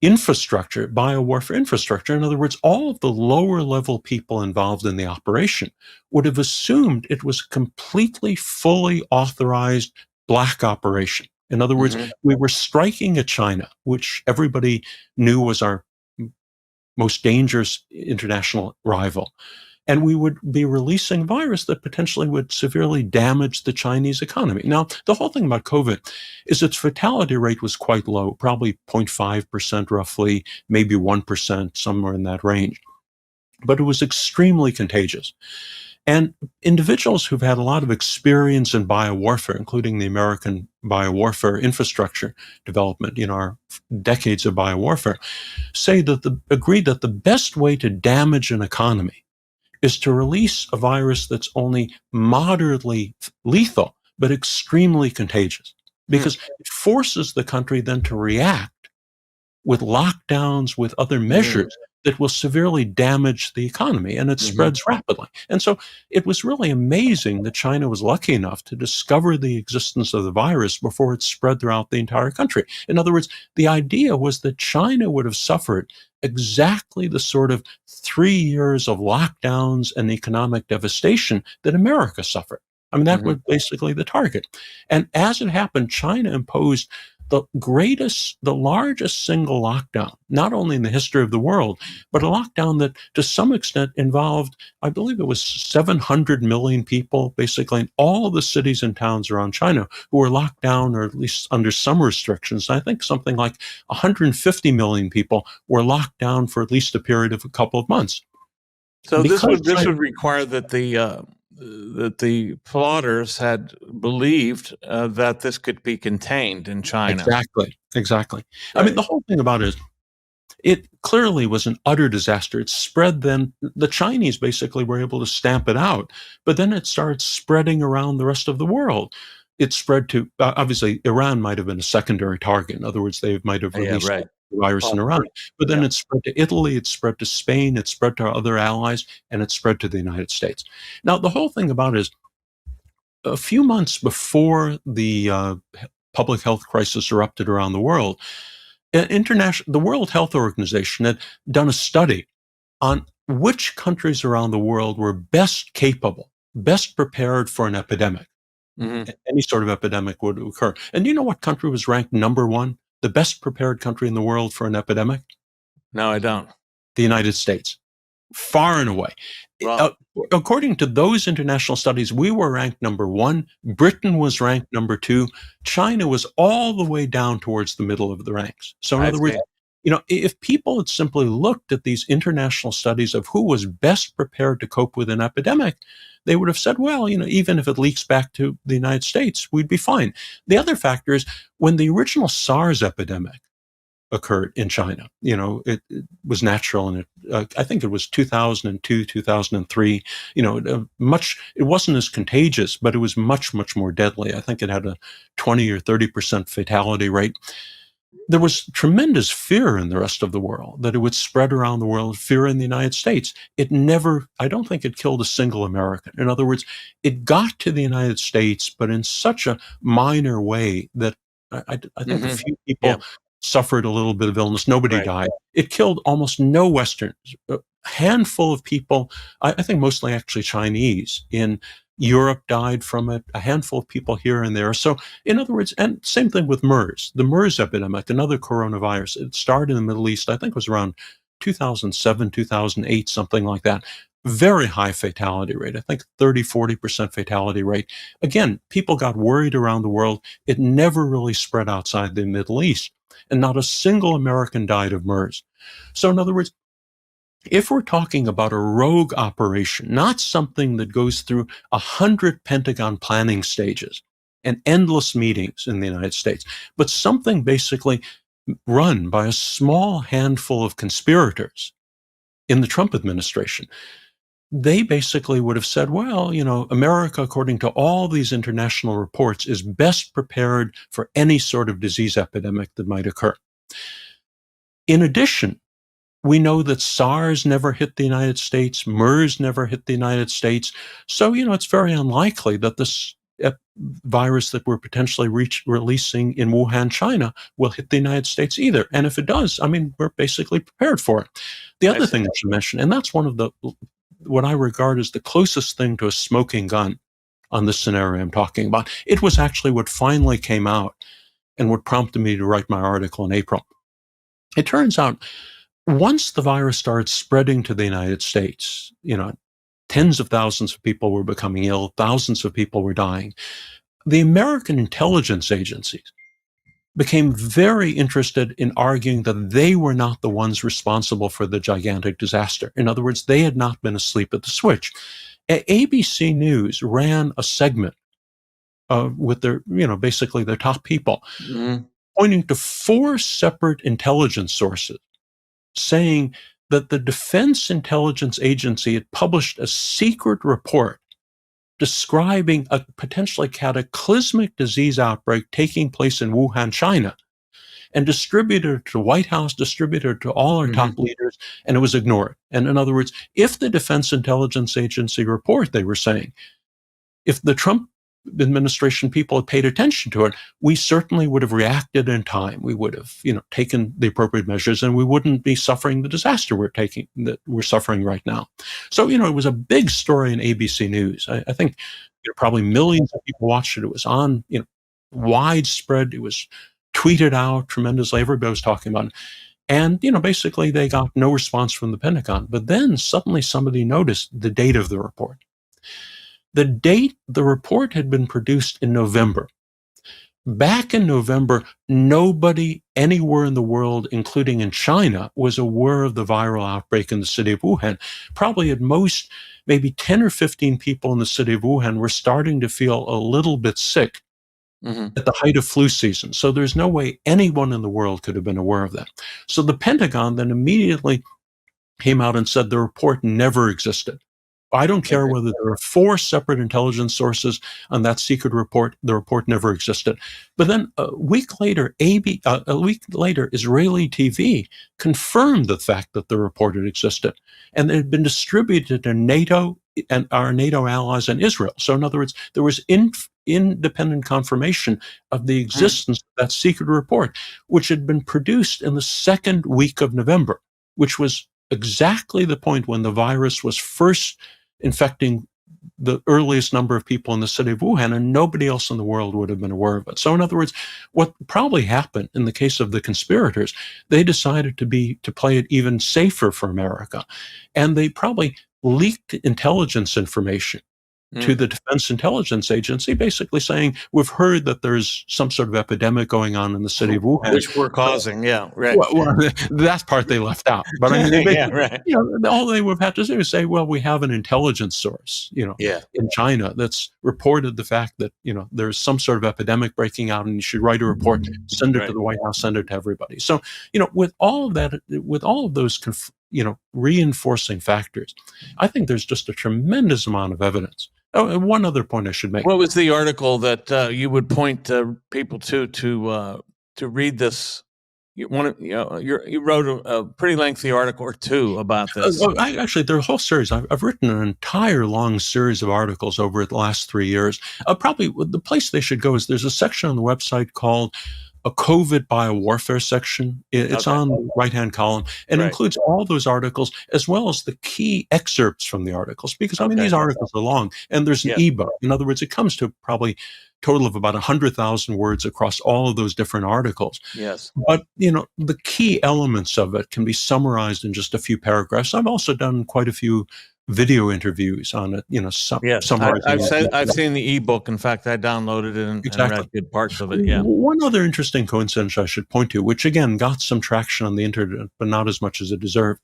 infrastructure, biowarfare infrastructure. In other words, all of the lower level people involved in the operation would have assumed it was completely, fully authorized black operation. In other words, we were striking at China, which everybody knew was our most dangerous international rival. And we would be releasing a virus that potentially would severely damage the Chinese economy. Now, the whole thing about COVID is its fatality rate was quite low, probably 0.5% roughly, maybe 1%, somewhere in that range. But it was extremely contagious. And individuals who've had a lot of experience in biowarfare, including the American biowarfare infrastructure development in our decades of biowarfare, agree that the best way to damage an economy is to release a virus that's only moderately lethal, but extremely contagious, because it forces the country then to react with lockdowns, with other measures that will severely damage the economy, and it spreads rapidly. And so it was really amazing that China was lucky enough to discover the existence of the virus before it spread throughout the entire country. In other words, the idea was that China would have suffered exactly the sort of 3 years of lockdowns and economic devastation that America suffered. I mean, that was basically the target. And as it happened, China imposed the largest single lockdown, not only in the history of the world, but a lockdown that to some extent involved, I believe it was 700 million people, basically in all the cities and towns around China who were locked down or at least under some restrictions. I think something like 150 million people were locked down for at least a period of a couple of months. So this would require that the plotters had believed that this could be contained in China. Exactly. Right. I mean, the whole thing about it is it clearly was an utter disaster. It spread then. The Chinese basically were able to stamp it out, but then it started spreading around the rest of the world. It spread to, obviously, Iran might have been a secondary target. In other words, they might have released the virus in Iran. But then it spread to Italy, it spread to Spain, it spread to our other allies, and it spread to the United States. Now, the whole thing about it is a few months before the public health crisis erupted around the world, the World Health Organization had done a study on which countries around the world were best capable, best prepared for an epidemic. Any sort of epidemic would occur. And do you know what country was ranked number one, the best prepared country in the world for an epidemic? No, I don't. The United States, far and away. Well, According to those international studies, we were ranked number one. Britain was ranked number two. China was all the way down towards the middle of the ranks. So in other words, if people had simply looked at these international studies of who was best prepared to cope with an epidemic, they would have said, well, even if it leaks back to the United States, we'd be fine. The other factor is when the original SARS epidemic occurred in China, it was natural, and I think it was 2002, 2003. It wasn't as contagious, but it was much, much more deadly. I think it had a 20 or 30% fatality rate. There was tremendous fear in the rest of the world that it would spread around the world, fear in the United States. I don't think it killed a single American. In other words, it got to the United States, but in such a minor way that I think a few people suffered a little bit of illness. Nobody died. It killed almost no Westerners. A handful of people, I think mostly actually Chinese, in Europe died from it, a handful of people here and there. So, in other words, and same thing with MERS, the MERS epidemic, another coronavirus. It started in the Middle East, I think it was around 2007, 2008, something like that. Very high fatality rate, I think 30, 40% fatality rate. Again, people got worried around the world. It never really spread outside the Middle East, and not a single American died of MERS. So, in other words, if we're talking about a rogue operation, not something that goes through 100 Pentagon planning stages and endless meetings in the United States, but something basically run by a small handful of conspirators in the Trump administration, they basically would have said, well, America, according to all these international reports, is best prepared for any sort of disease epidemic that might occur. In addition, we know that SARS never hit the United States, MERS never hit the United States. So, it's very unlikely that this virus that we're potentially releasing in Wuhan, China, will hit the United States either. And if it does, we're basically prepared for it. The other thing I should mention, and that's one of what I regard as the closest thing to a smoking gun on this scenario I'm talking about, it was actually what finally came out and what prompted me to write my article in April. It turns out, once the virus started spreading to the United States, tens of thousands of people were becoming ill, thousands of people were dying. The American intelligence agencies became very interested in arguing that they were not the ones responsible for the gigantic disaster. In other words, they had not been asleep at the switch. ABC News ran a segment with their, basically their top people, pointing to 4 separate intelligence sources, saying that the Defense Intelligence Agency had published a secret report describing a potentially cataclysmic disease outbreak taking place in Wuhan, China, and distributed it to the White House, distributed it to all our top leaders, and it was ignored. And in other words, if the Defense Intelligence Agency report, they were saying, if the Trump administration people had paid attention to it, we certainly would have reacted in time. We would have, taken the appropriate measures, and we wouldn't be suffering the disaster that we're suffering right now. So, it was a big story in ABC News. I think probably millions of people watched it. It was on, widespread. It was tweeted out tremendously. Everybody was talking about it. And, basically they got no response from the Pentagon. But then suddenly somebody noticed the date of the report. The date the report had been produced in November. Back in November, nobody anywhere in the world, including in China, was aware of the viral outbreak in the city of Wuhan. Probably at most, maybe 10 or 15 people in the city of Wuhan were starting to feel a little bit sick at the height of flu season. So there's no way anyone in the world could have been aware of that. So the Pentagon then immediately came out and said the report never existed. I don't care whether there are 4 separate intelligence sources on that secret report. The report never existed. But then a week later, Israeli TV confirmed the fact that the report had existed, and it had been distributed to NATO and our NATO allies and Israel. So in other words, there was independent confirmation of the existence of that secret report, which had been produced in the second week of November, which was exactly the point when the virus was first infecting the earliest number of people in the city of Wuhan, and nobody else in the world would have been aware of it. So in other words, what probably happened in the case of the conspirators, they decided to play it even safer for America. And they probably leaked intelligence information to the Defense Intelligence Agency, basically saying, we've heard that there's some sort of epidemic going on in the city of Wuhan. Which we're causing, yeah, right. Well, that part they left out. But I mean, yeah, right. All they would have had to do is say, well, we have an intelligence source, in China that's reported the fact that, there's some sort of epidemic breaking out and you should write a report, send it to the White House, send it to everybody. So, with all of that, with all of those, reinforcing factors, I think there's just a tremendous amount of evidence. Oh, and one other point I should make. What was the article that you would point people to read this? You wrote a pretty lengthy article or two about this. Actually, there are a whole series. I've written an entire long series of articles over the last 3 years. Probably the place they should go is there's a section on the website called a COVID biowarfare section. It's on the right-hand column and includes all those articles as well as the key excerpts from the articles, because these articles are long and there's an ebook. In other words, it comes to probably a total of about 100,000 words across all of those different articles. Yes. But, the key elements of it can be summarized in just a few paragraphs. I've also done quite a few video interviews on it, summarizing. I've seen the ebook. In fact, I downloaded it and read good parts of it. Yeah. One other interesting coincidence I should point to, which again got some traction on the internet, but not as much as it deserved.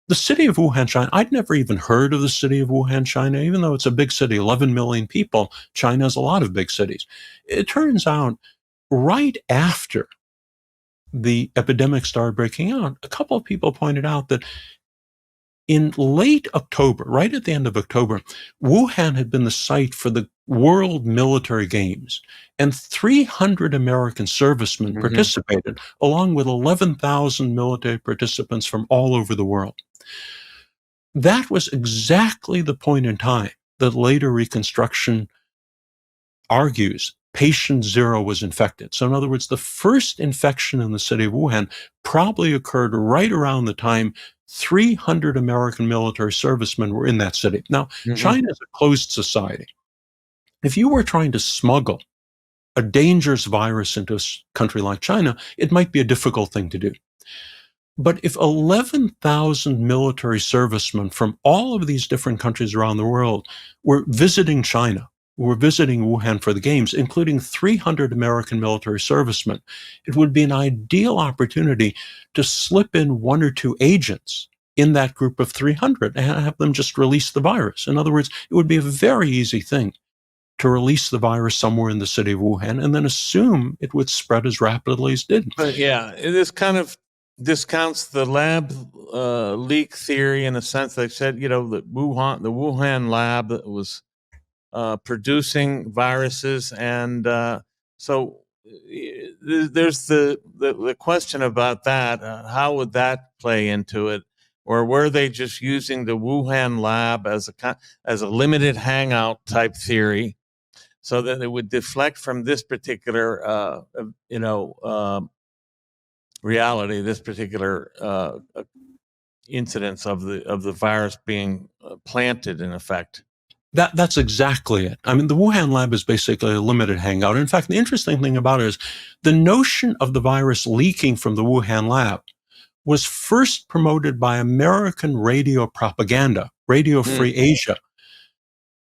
The city of Wuhan, China, I'd never even heard of the city of Wuhan, China, even though it's a big city, 11 million people. China has a lot of big cities. It turns out right after the epidemic started breaking out, a couple of people pointed out that in late October, right at the end of October, Wuhan had been the site for the World Military Games, and 300 American servicemen participated, along with 11,000 military participants from all over the world. That was exactly the point in time that later reconstruction argues patient zero was infected. So in other words, the first infection in the city of Wuhan probably occurred right around the time 300 American military servicemen were in that city. Now, China is a closed society. If you were trying to smuggle a dangerous virus into a country like China, it might be a difficult thing to do. But if 11,000 military servicemen from all of these different countries around the world were visiting China, were visiting Wuhan for the games, including 300 American military servicemen, it would be an ideal opportunity to slip in one or two agents in that group of 300 and have them just release the virus. In other words, it would be a very easy thing to release the virus somewhere in the city of Wuhan and then assume it would spread as rapidly as it did. But this kind of discounts the lab leak theory in a sense. They said, the Wuhan lab that was producing viruses, and so there's the question about that. How would that play into it, or were they just using the Wuhan lab as a limited hangout type theory, so that it would deflect from this particular reality, this particular incidence of the virus being planted in effect? That's exactly it. I mean, the Wuhan lab is basically a limited hangout. In fact, the interesting thing about it is the notion of the virus leaking from the Wuhan lab was first promoted by American radio propaganda, Radio Free Asia,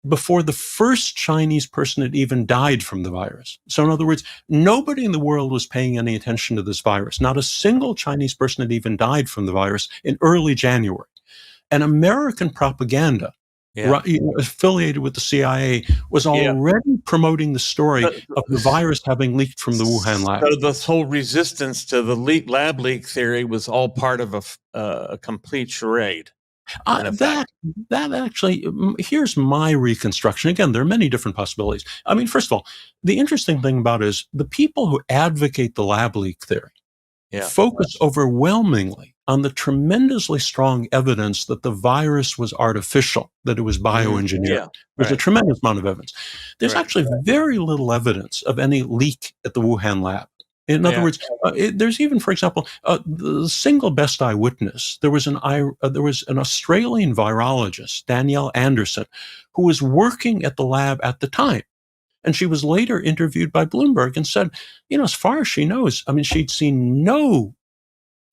before the first Chinese person had even died from the virus. So in other words, nobody in the world was paying any attention to this virus. Not a single Chinese person had even died from the virus in early January. And American propaganda, affiliated with the CIA, was already promoting the story of the virus having leaked from the Wuhan lab. So this whole resistance to the lab leak theory was all part of a complete charade. That actually, here's my reconstruction. Again, there are many different possibilities. I mean, first of all, the interesting thing about it is the people who advocate the lab leak theory focus overwhelmingly on the tremendously strong evidence that the virus was artificial, that it was bioengineered. There's a tremendous amount of evidence. There's actually very little evidence of any leak at the Wuhan lab. In other words, there's even, for example, the single best eyewitness. There was an Australian virologist, Danielle Anderson, who was working at the lab at the time. And she was later interviewed by Bloomberg and said, as far as she knows, she'd seen no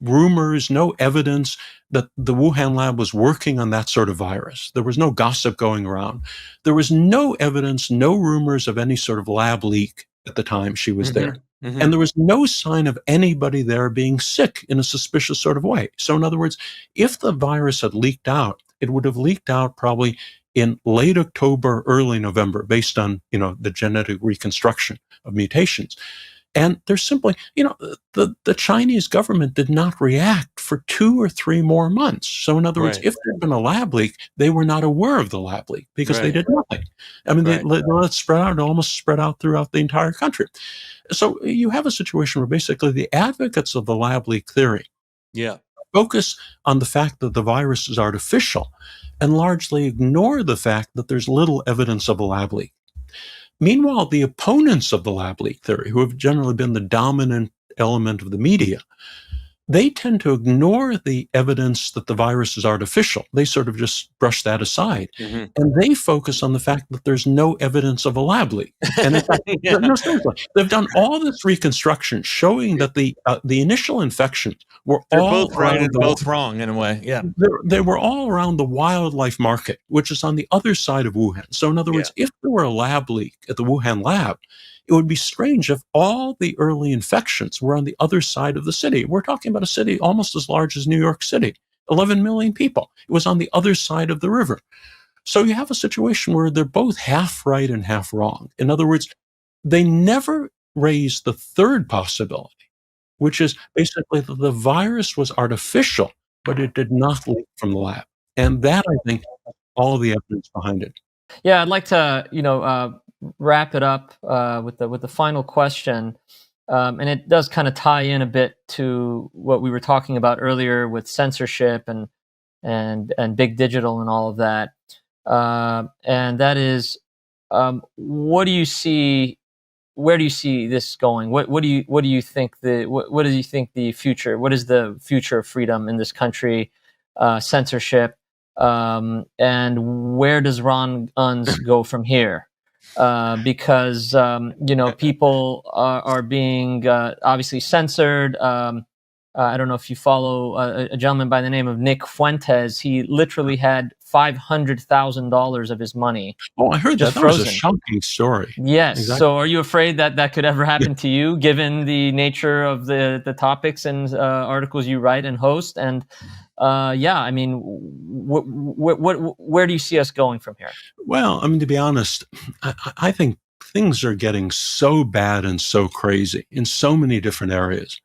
rumors, no evidence that the Wuhan lab was working on that sort of virus. There was no gossip going around. There was no evidence, no rumors of any sort of lab leak at the time she was there. And there was no sign of anybody there being sick in a suspicious sort of way. So in other words, if the virus had leaked out, it would have leaked out probably in late October, early November, based on, the genetic reconstruction of mutations. And there's simply, the Chinese government did not react for 2 or 3 more months. So in other words, if there'd been a lab leak, they were not aware of the lab leak because they did nothing. They let it spread out, almost spread out throughout the entire country. So you have a situation where basically the advocates of the lab leak theory focus on the fact that the virus is artificial and largely ignore the fact that there's little evidence of a lab leak. Meanwhile, the opponents of the lab leak theory, who have generally been the dominant element of the media, they tend to ignore the evidence that the virus is artificial. They sort of just brush that aside. And they focus on the fact that there's no evidence of a lab leak. And in fact, no, seriously, they've done all this reconstruction showing that the initial infections were all both right and both wrong in a way. They were all around the wildlife market, which is on the other side of Wuhan. So in other words, if there were a lab leak at the Wuhan lab, it would be strange if all the early infections were on the other side of the city. We're talking about a city almost as large as New York City, 11 million people. It was on the other side of the river. So you have a situation where they're both half right and half wrong. In other words, they never raise the third possibility, which is basically that the virus was artificial, but it did not leak from the lab. And that, I think, has all the evidence behind it. Yeah, I'd like to, wrap it up with the final question, and it does kind of tie in a bit to what we were talking about earlier with censorship and big digital and all of that, and that is, what do you see? Where do you see this going? What do you think the future? What is the future of freedom in this country? Censorship, and where does Ron Unz go from here? Because people are being obviously censored. I don't know if you follow a gentleman by the name of Nick Fuentes. He literally had $500,000 of his money. Oh, I heard that. That frozen. was a shocking story. Yes. Exactly. So, are you afraid that could ever happen to you, given the nature of the topics and articles you write and host? And where do you see us going from here? Well, to be honest, I think things are getting so bad and so crazy in so many different areas.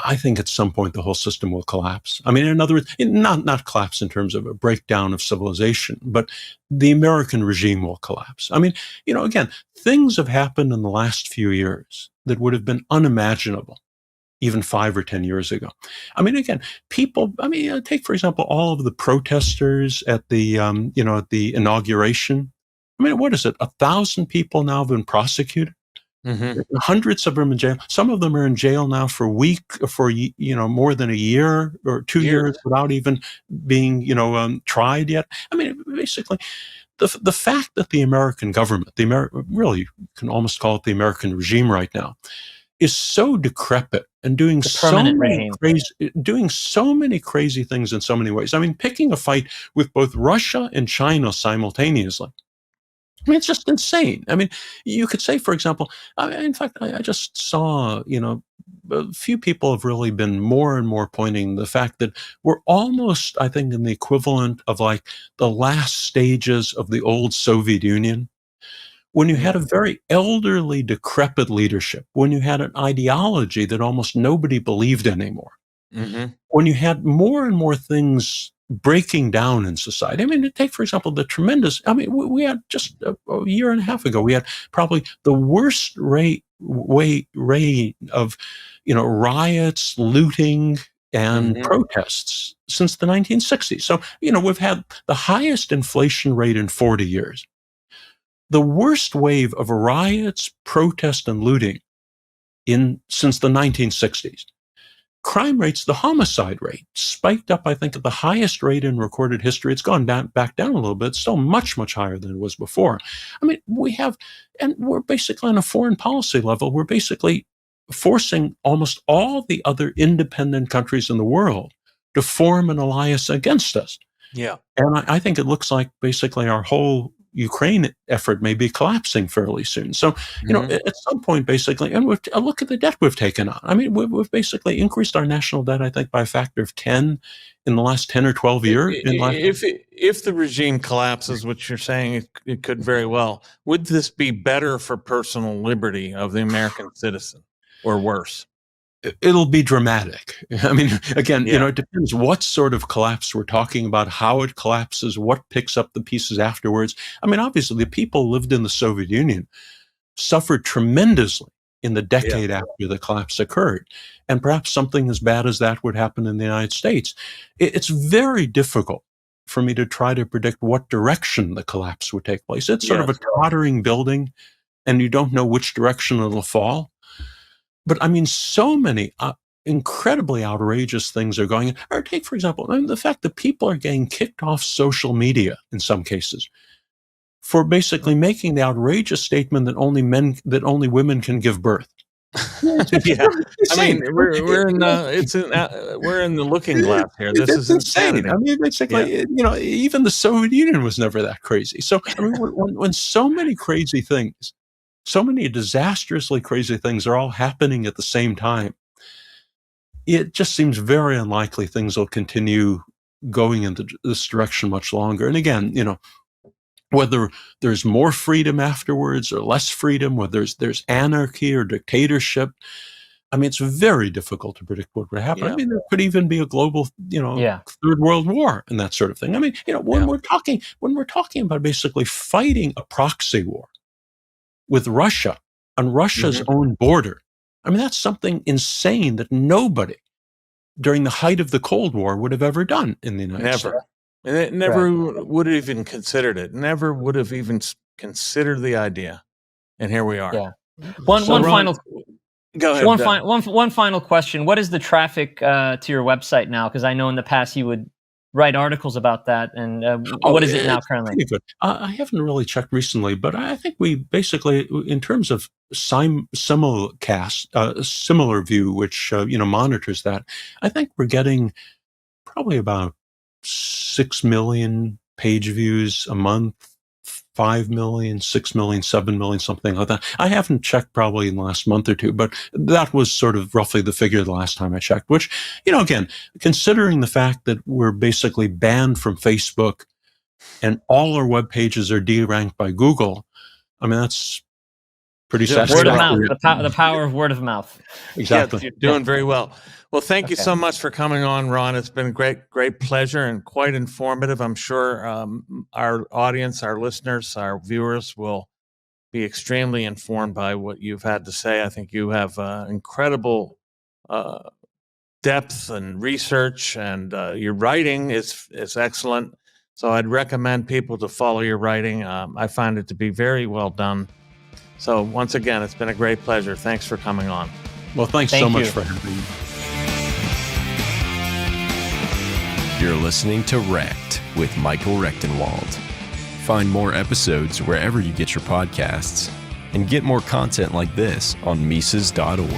I think at some point the whole system will collapse. In other words, not collapse in terms of a breakdown of civilization, but the American regime will collapse. Again, things have happened in the last few years that would have been unimaginable even 5 or 10 years ago. Again, people, take, for example, all of the protesters at the, at the inauguration. What is it? 1,000 people now have been prosecuted. Hundreds of them in jail. Some of them are in jail now for more than a year or 2 years without even being, tried yet. Basically, the fact that the American government, really, you can almost call it the American regime right now, is so decrepit and doing so many crazy things in so many ways. Picking a fight with both Russia and China simultaneously. It's just insane. You could say, for example, in fact, I just saw, a few people have really been more and more pointing the fact that we're almost, I think, in the equivalent of like the last stages of the old Soviet Union, when you had a very elderly, decrepit leadership, when you had an ideology that almost nobody believed anymore, when you had more and more things breaking down in society. Take, for example, the tremendous, we had just a year and a half ago, we had probably the worst rate reign of, riots, looting, and protests since the 1960s. So, we've had the highest inflation rate in 40 years. The worst wave of riots, protest, and looting since the 1960s. Crime rates, the homicide rate, spiked up, I think, at the highest rate in recorded history. It's gone back down a little bit, still much, much higher than it was before. I mean, we're basically on a foreign policy level, we're basically forcing almost all the other independent countries in the world to form an alliance against us. Yeah. And I think it looks like basically our whole Ukraine effort may be collapsing fairly soon. So, at some point, basically, and look at the debt we've taken on. I mean, we've basically increased our national debt, I think, by a factor of 10 in the last 10 or 12 years. If the regime collapses, which you're saying it could very well, would this be better for personal liberty of the American citizen or worse? It'll be dramatic. I mean, again, it depends what sort of collapse we're talking about, how it collapses, what picks up the pieces afterwards. I mean, obviously, the people who lived in the Soviet Union suffered tremendously in the decade after the collapse occurred. And perhaps something as bad as that would happen in the United States. It's very difficult for me to try to predict what direction the collapse would take place. It's sort of a tottering building, and you don't know which direction it'll fall. But I mean, so many incredibly outrageous things are going on. Or take, for example, the fact that people are getting kicked off social media in some cases for basically making the outrageous statement that only women can give birth. Yeah, I mean, we're in the looking glass here. This is insanity. I mean, basically, even the Soviet Union was never that crazy. So, I mean, when so many crazy things, so many disastrously crazy things are all happening at the same time, it just seems very unlikely things will continue going in this direction much longer. And again, whether there's more freedom afterwards or less freedom, whether there's anarchy or dictatorship, I mean, it's very difficult to predict what would happen. I mean, there could even be a global, third world war and that sort of thing. I mean, when we're talking about basically fighting a proxy war with Russia on Russia's own border, I mean, that's something insane that nobody during the height of the Cold War would have ever done in the United States. And it never would have even considered it. Never would have even considered the idea. And here we are. Yeah. One final question. What is the traffic to your website now? Because I know in the past you would write articles about that. And what is it now currently? Good. I haven't really checked recently, but I think we basically, in terms of simulcast, Similar View, which monitors that, I think we're getting probably about 6 million page views a month, 5 million, 6 million, 7 million, something like that. I haven't checked probably in the last month or two, but that was sort of roughly the figure the last time I checked, which, again, considering the fact that we're basically banned from Facebook and all our web pages are deranked by Google, I mean, that's pretty satisfactory. Word of mouth, the power of word of mouth. Exactly. Yeah, you're doing very well. Well, thank you so much for coming on, Ron. It's been a great pleasure and quite informative. I'm sure our audience, our listeners, our viewers will be extremely informed by what you've had to say. I think you have incredible depth and research, and your writing is excellent. So I'd recommend people to follow your writing. I find it to be very well done. So once again, it's been a great pleasure. Thanks for coming on. Well, thanks so much for having me. You're listening to Wrecked with Michael Rechtenwald. Find more episodes wherever you get your podcasts and get more content like this on Mises.org.